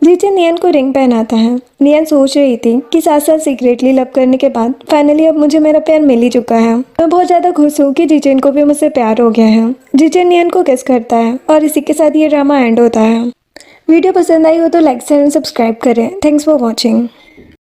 जीचेन नियन को रिंग पहनाता है। नियन सोच रही थी कि 7 साल सीक्रेटली लव करने के बाद फाइनली अब मुझे मेरा प्यार मिल ही चुका है। मैं बहुत ज़्यादा खुश हूँ कि जीचेन को भी मुझसे प्यार हो गया है। जीचेन नियन को किस करता है और इसी के साथ ये ड्रामा एंड होता है। वीडियो पसंद आई हो तो लाइक शेयर एंड सब्सक्राइब करें। Thanks for watching.